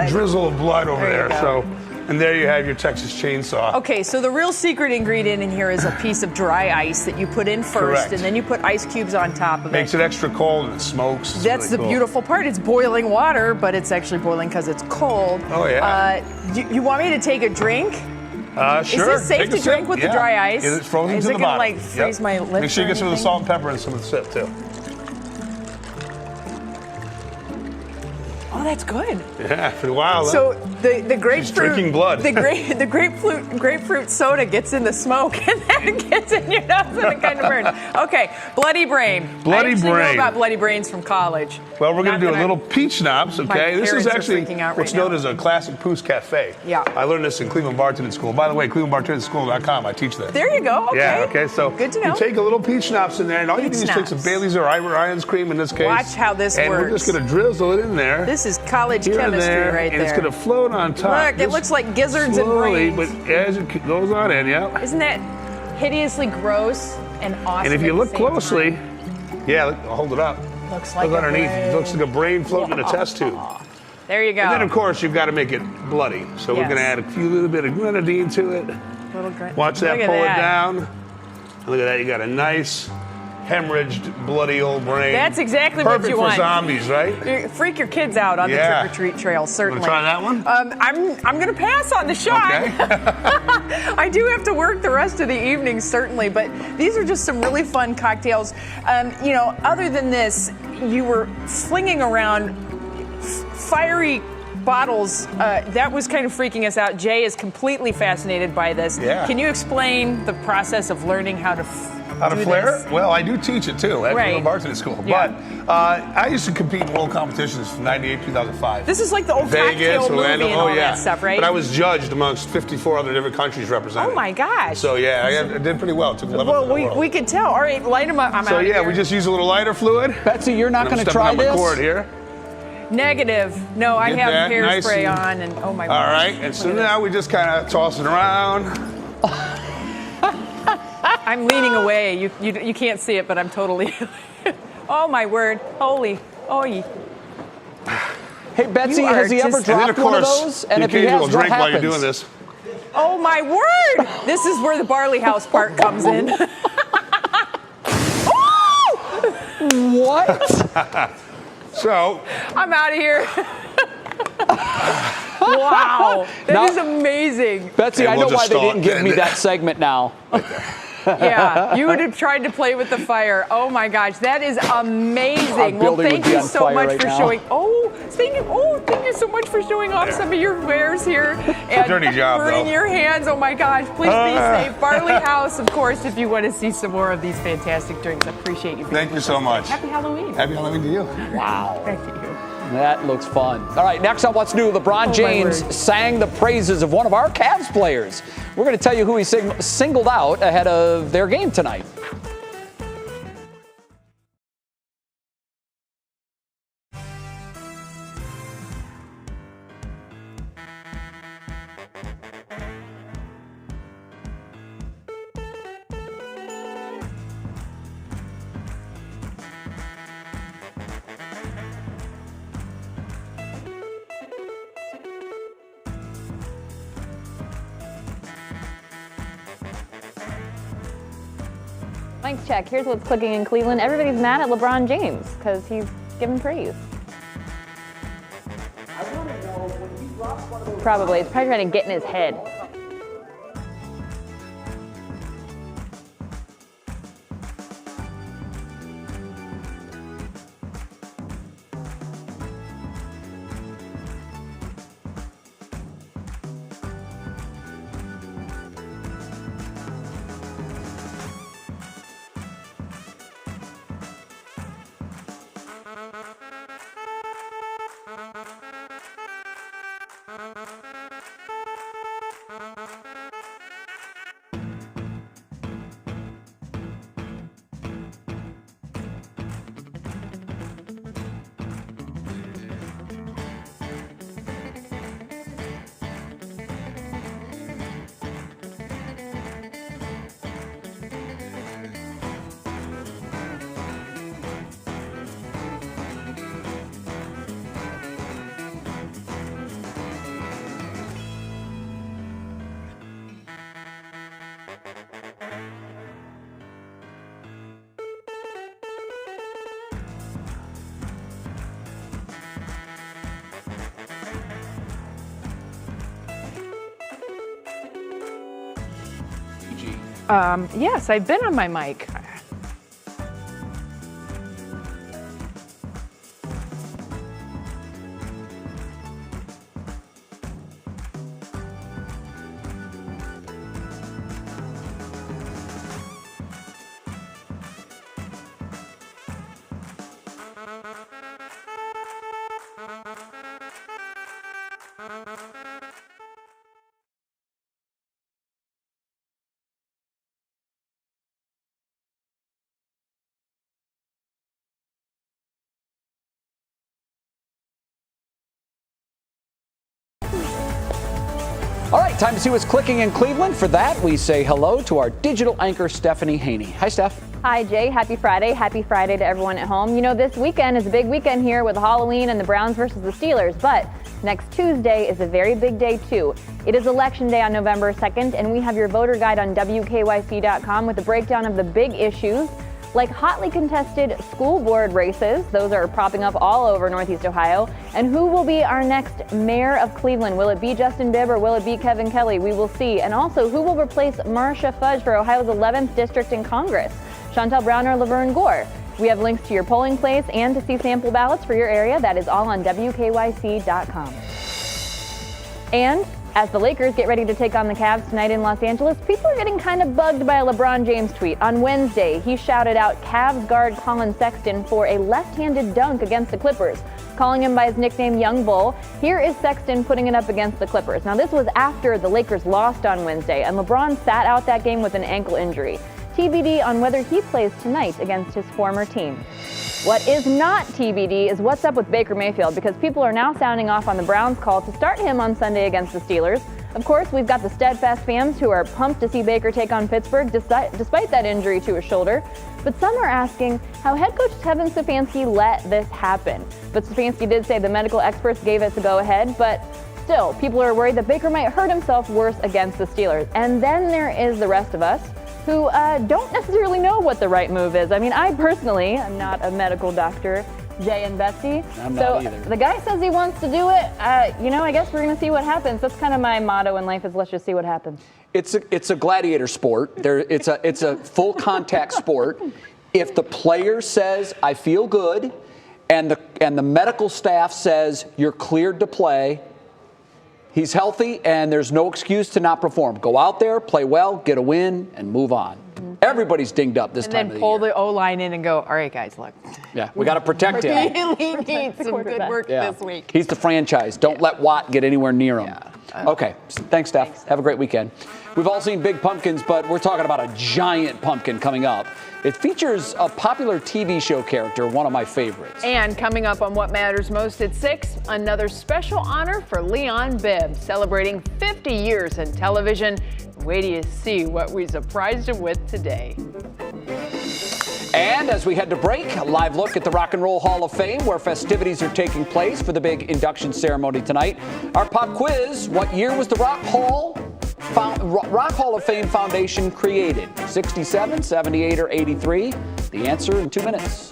drizzle of blood over there. So, and there you have your Texas chainsaw. Okay, so the real secret ingredient in here is a piece of dry ice that you put in first, Correct. And then you put ice cubes on top of it. Makes it extra cold and it smokes. That's really the beautiful part. It's boiling water, but it's actually boiling because it's cold. Oh, yeah. You want me to take a drink? Sure. Is this safe to drink with the dry ice? It's frozen to the bottom. Is it going to like freeze my lips? Make sure you get some of the salt and pepper and some of the sip too. Oh, that's good. Yeah, for a while. So the grapefruit, she's drinking blood. The grapefruit soda gets in the smoke and then gets in your nose and it kind of burns. Okay, bloody brain. Bloody I actually brain. know about bloody brains from college. Well, we're going to do a little peach schnapps, okay? This is actually what's known as a classic Poos Cafe. Yeah. I learned this in Cleveland Bartending School. By the way, ClevelandBartendingSchool.com. I teach that. There you go. Okay. Yeah. Okay. So good to know. You take a little peach schnapps in there, and all you do is take some Bailey's or Irons cream in this case. Watch how this and works. We're just going to drizzle it in there. This is is college here and chemistry there, right and there. it's going to float on top. Look, it looks like gizzards slowly, and brains. but as it goes on in, yeah. Isn't that hideously gross and awesome? And if you at look the same closely, time? yeah, look, I'll hold it up. Looks like look a underneath. brain. It looks like a brain floating in a test tube. There you go. And then, of course, you've got to make it bloody. So we're going to add a little bit of grenadine to it. Watch that, Look at pull that. it down. And look at that. You got a nice hemorrhaged, bloody old brain. That's exactly what you want. Perfect for zombies, right? You freak your kids out on the trick-or-treat trail, certainly. Wanna try that one? I'm going to pass on the shot. Okay. I do have to work the rest of the evening, certainly, but these are just some really fun cocktails. You know, other than this, you were flinging around fiery bottles. That was kind of freaking us out. Jay is completely fascinated by this. Yeah. Can you explain the process of learning how to do flare? this? Well, I do teach it too at Right. bartending school. Yeah. But I used to compete in world competitions from '98 to 2005. This is like the old Vegas, cocktail movie Orlando, and all that stuff, right? But I was judged amongst 54 other different countries represented. Oh my gosh. So yeah, I did pretty well. Took 11th Well, in the world. we could tell. All right, light them up. I'm So out of yeah, here. we just use a little lighter fluid. Betsy, you're not going to try I'm stepping this? on my cord here. Negative. No, I Get have that nice hairspray and- on, and oh my. All gosh. right, and so now we just kind of toss it around. I'm leaning away. You can't see it, but I'm totally. Oh my word! Holy. Hey, Betsy, You are has he ever just- And then, dropped of one of course, those? And the if he occasional has, what drink while you're happens? doing this. Oh my word! This is where the barley house part comes in. What? So I'm out of here. Wow, that is amazing. Betsy, And I we'll know why just they stall didn't it. give me that segment now. Yeah, you would have tried to play with the fire. Oh my gosh, that is amazing. Our Well, building thank would be you on so fire much right for now. showing. Thank you so much for showing off some of your wares here and dirty job, burning though. your hands. Oh my gosh, please be safe. Barley House, of course, if you want to see some more of these fantastic drinks. I appreciate you being Thank you with so us. much. Happy Halloween. Happy Halloween to you. Wow. Thank you. That looks fun. All right, next on What's New, LeBron my James word. sang the praises of one of our Cavs players. We're going to tell you who he singled out ahead of their game tonight. Mike's check. Here's what's clicking in Cleveland. Everybody's mad at LeBron James because he's given praise. Probably. It's probably trying to get in his head. Yes, I've been on my mic. right, time to see what's clicking in Cleveland. For that, we say hello to our digital anchor, Stephanie Haney. Hi, Steph. Hi, Jay. Happy Friday. Happy Friday to everyone at home. You know, this weekend is a big weekend here with Halloween and the Browns versus the Steelers, but next Tuesday is a very big day, too. It is Election Day on November 2nd, and we have your voter guide on WKYC.com with a breakdown of the big issues like hotly contested school board races. Those are popping up all over Northeast Ohio. And who will be our next mayor of Cleveland? Will it be Justin Bibb or will it be Kevin Kelly? We will see. And also, who will replace Marcia Fudge for Ohio's 11th district in Congress? Chantel Brown or Laverne Gore? We have links to your polling place and to see sample ballots for your area. That is all on WKYC.com. And as the Lakers get ready to take on the Cavs tonight in Los Angeles, people are getting kind of bugged by a LeBron James tweet. On Wednesday, he shouted out Cavs guard Colin Sexton for a left-handed dunk against the Clippers, calling him by his nickname Young Bull. Here is Sexton putting it up against the Clippers. Now, this was after the Lakers lost on Wednesday, and LeBron sat out that game with an ankle injury. TBD on whether he plays tonight against his former team. What is not TBD is what's up with Baker Mayfield, because people are now sounding off on the Browns' call to start him on Sunday against the Steelers. Of course, we've got the steadfast fans who are pumped to see Baker take on Pittsburgh despite that injury to his shoulder. But some are asking how head coach Kevin Stefanski let this happen. But Stefanski did say the medical experts gave it the go-ahead, but still, people are worried that Baker might hurt himself worse against the Steelers. And then there is the rest of us, who don't necessarily know what the right move is. I mean, I personally am not a medical doctor, Jay and Betsy. I'm not either. The guy says he wants to do it. I guess we're gonna see what happens. That's kind of my motto in life, is let's just see what happmes. It's a gladiator sport. It's a full contact sport. If the player says, I feel good, and the medical staff says you're cleared to play, he's healthy, and there's no excuse to not perform. Go out there, play well, get a win, and move on. Mm-hmm. Everybody's dinged up this time of the year. And then pull the O-line in and go, all right, guys, look. Yeah, we got to protect him. Really need some good work this week. He's the franchise. Don't let Watt get anywhere near him. Okay, thanks, Steph. Have a great weekend. We've all seen big pumpkins, but we're talking about a giant pumpkin coming up. It features a popular TV show character, one of my favorites. And coming up on What Matters Most at 6, another special honor for Leon Bibb, celebrating 50 years in television. Wait till you see what we surprised him with today. And as we head to break, a live look at the Rock and Roll Hall of Fame, where festivities are taking place for the big induction ceremony tonight. Our pop quiz: what year was the Rock Hall of Fame Foundation created? 67, 78, or 83? The answer in 2 minutes.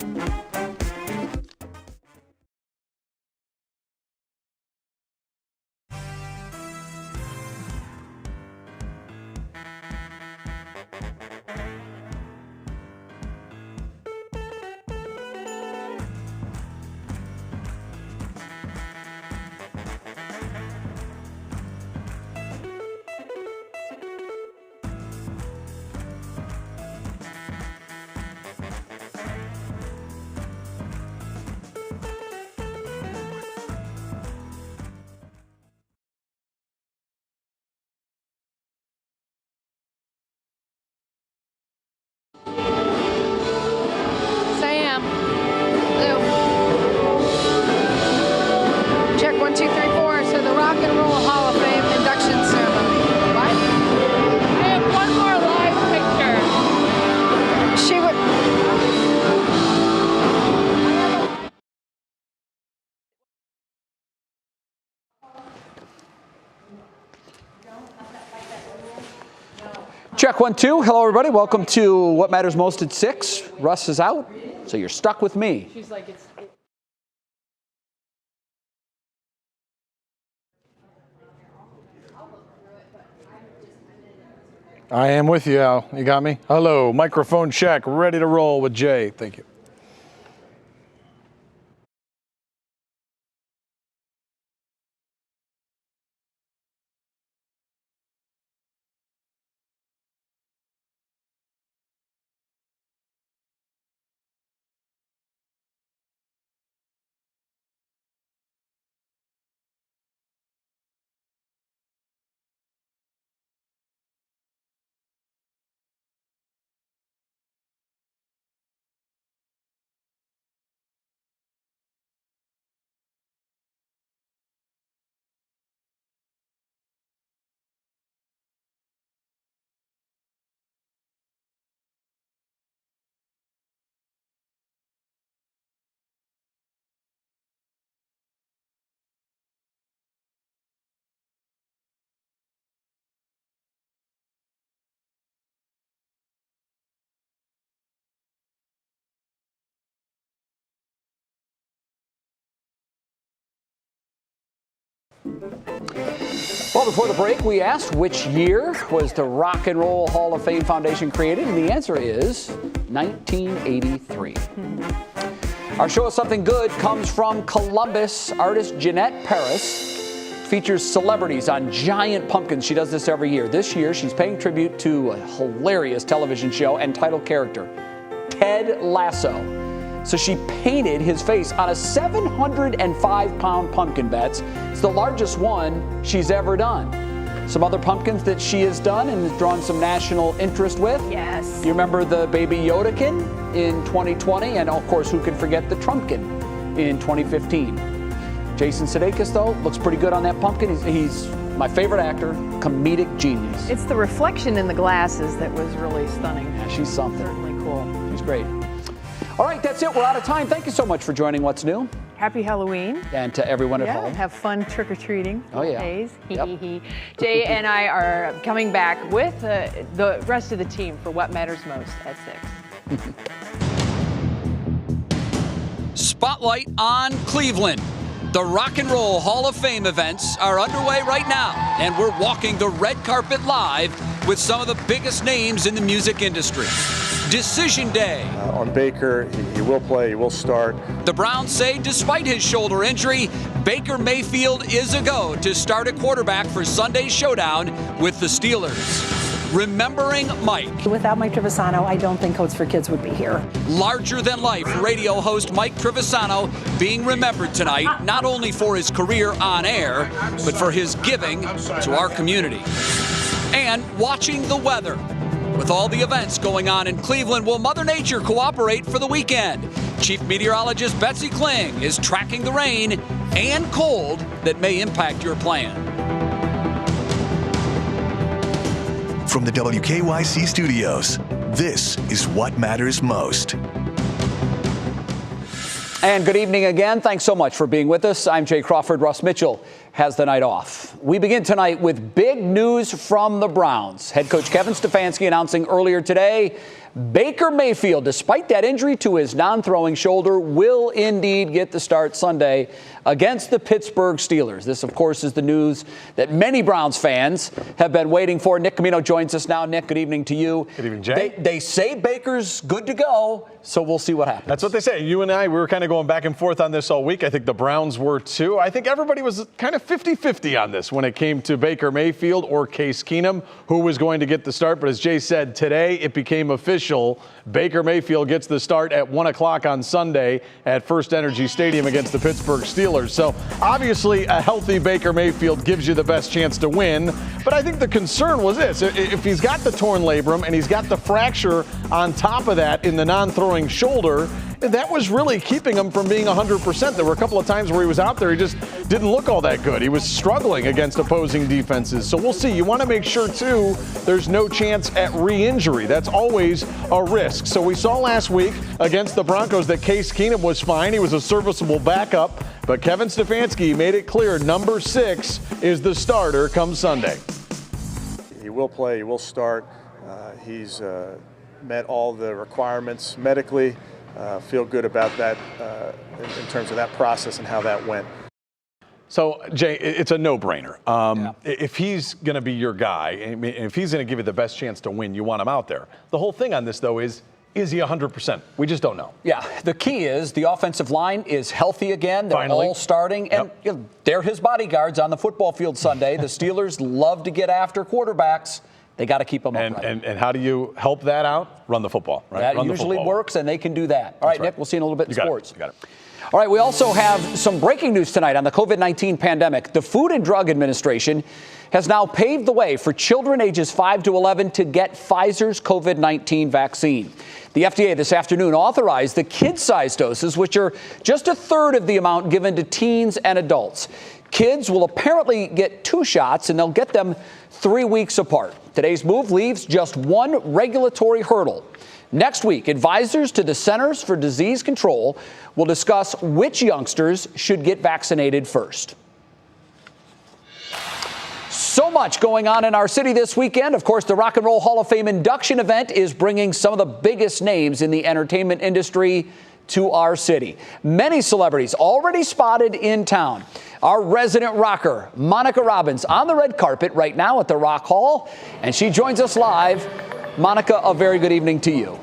Check 1, 2, 3, 4. So the Rock and Roll Hall of Fame induction ceremony. What? I have one more live picture. She would. Check 1, 2. Hello, everybody. Welcome to What Matters Most at 6. Russ is out, so you're stuck with me. She's like, it's. I am with you, Al. You got me? Hello, microphone check, ready to roll with Jay. Thank you. Well, before the break, we asked which year was the Rock and Roll Hall of Fame Foundation created, and the answer is 1983. Our show is Something Good comes from Columbus. Artist Jeanette Paris features celebrities on giant pumpkins. She does this every year. This year, she's paying tribute to a hilarious television show and title character, Ted Lasso. So she painted his face on a 705-pound pumpkin, Bets. It's the largest one she's ever done. Some other pumpkins that she has done and has drawn some national interest with. Yes. You remember the Baby Yodakin in 2020, and of course, who can forget the Trumpkin in 2015. Jason Sudeikis, though, looks pretty good on that pumpkin. He's my favorite actor, comedic genius. It's the reflection in the glasses that was really stunning. Yeah, she's something. Certainly cool. She's great. All right, that's it. We're out of time. Thank you so much for joining What's New. Happy Halloween. And to everyone at home. Have fun trick-or-treating. Oh, yeah. Days. Yep. Jay and I are coming back with the rest of the team for What Matters Most at 6. Spotlight on Cleveland. The Rock and Roll Hall of Fame events are underway right now, and we're walking the red carpet live with some of the biggest names in the music industry. Decision Day. On Baker, he will play, he will start. The Browns say despite his shoulder injury, Baker Mayfield is a go to start at quarterback for Sunday's showdown with the Steelers. Remembering Mike. Without Mike Trivisano, I don't think Codes for Kids would be here. Larger-than-life radio host Mike Trivisano being remembered tonight, not only for his career on air, but for his giving to our community. And watching the weather. With all the events going on in Cleveland, will Mother Nature cooperate for the weekend? Chief Meteorologist Betsy Kling is tracking the rain and cold that may impact your plan. From the WKYC studios, this is What Matters Most. And good evening again. Thanks so much for being with us. I'm Jay Crawford. Russ Mitchell has the night off. We begin tonight with big news from the Browns. Head coach Kevin Stefanski announcing earlier today, Baker Mayfield, despite that injury to his non-throwing shoulder, will indeed get the start Sunday against the Pittsburgh Steelers. This, of course, is the news that many Browns fans have been waiting for. Nick Camino joins us now. Nick, good evening to you. Good evening, Jay. They say Baker's good to go, so we'll see what happens. That's what they say. You and I, we were kind of going back and forth on this all week. I think the Browns were too. I think everybody was kind of 50-50 on this when it came to Baker Mayfield or Case Keenum, who was going to get the start. But as Jay said, today it became official. Baker Mayfield gets the start at 1 o'clock on Sunday at First Energy Stadium against the Pittsburgh Steelers. So obviously a healthy Baker Mayfield gives you the best chance to win. But I think the concern was this. If he's got the torn labrum and he's got the fracture on top of that in the non-throwing shoulder, that was really keeping him from being 100%. There were a couple of times where he was out there, he just didn't look all that good. He was struggling against opposing defenses. So we'll see. You want to make sure, too, there's no chance at re-injury. That's always a risk. So we saw last week against the Broncos that Case Keenum was fine. He was a serviceable backup. But Kevin Stefanski made it clear number 6 is the starter come Sunday. He will play, he will start. He's met all the requirements medically. Feel good about that in terms of that process and how that went. So, Jay, it's a no-brainer. If he's going to be your guy, if he's going to give you the best chance to win, you want him out there. The whole thing on this, though, is he 100%? We just don't know. Yeah, the key is the offensive line is healthy again. They're Finally. all starting, and you know, they're his bodyguards on the football field Sunday. The Steelers love to get after quarterbacks. They got to keep them upright. And how do you help that out? Run the football, right? That Run usually the football. works, and they can do that. All right, Nick, we'll see you in a little bit in sports. You got it. All right, we also have some breaking news tonight on the COVID-19 pandemic. The Food and Drug Administration has now paved the way for children ages 5 to 11 to get Pfizer's COVID-19 vaccine. The FDA this afternoon authorized the kid-sized doses, which are just a third of the amount given to teens and adults. Kids will apparently get 2 shots, and they'll get them 3 weeks apart. Today's move leaves just one regulatory hurdle. Next week, advisors to the Centers for Disease Control will discuss which youngsters should get vaccinated first. So much going on in our city this weekend. Of course, the Rock and Roll Hall of Fame induction event is bringing some of the biggest names in the entertainment industry to our city. Many celebrities already spotted in town. Our resident rocker, Monica Robbins, on the red carpet right now at the Rock Hall, and she joins us live. Monica, a very good evening to you.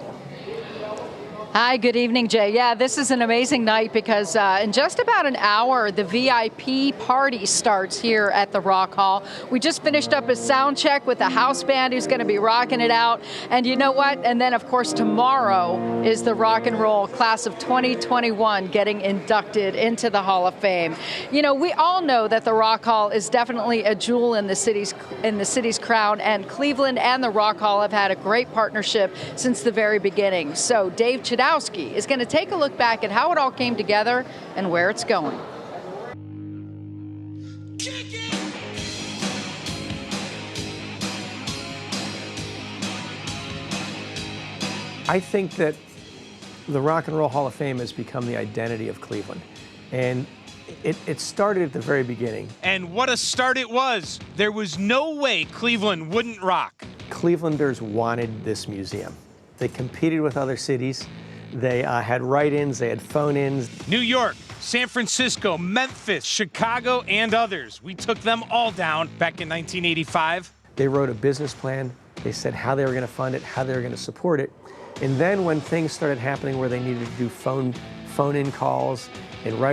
Hi, good evening, Jay. Yeah, this is an amazing night because in just about an hour, the VIP party starts here at the Rock Hall. We just finished up a sound check with the house band who's going to be rocking it out. And you know what? And then, of course, tomorrow is the rock and roll class of 2021 getting inducted into the Hall of Fame. You know, we all know that the Rock Hall is definitely a jewel in the city's crown, and Cleveland and the Rock Hall have had a great partnership since the very beginning. So Dave Chudowski is going to take a look back at how it all came together and where it's going. I think that the Rock and Roll Hall of Fame has become the identity of Cleveland. And it started at the very beginning. And what a start it was. There was no way Cleveland wouldn't rock. Clevelanders wanted this museum. They competed with other cities. They had write-ins, they had phone-ins. New York, San Francisco, Memphis, Chicago, and others. We took them all down back in 1985. They wrote a business plan. They said how they were going to fund it, how they were going to support it. And then when things started happening where they needed to do phone-in calls and write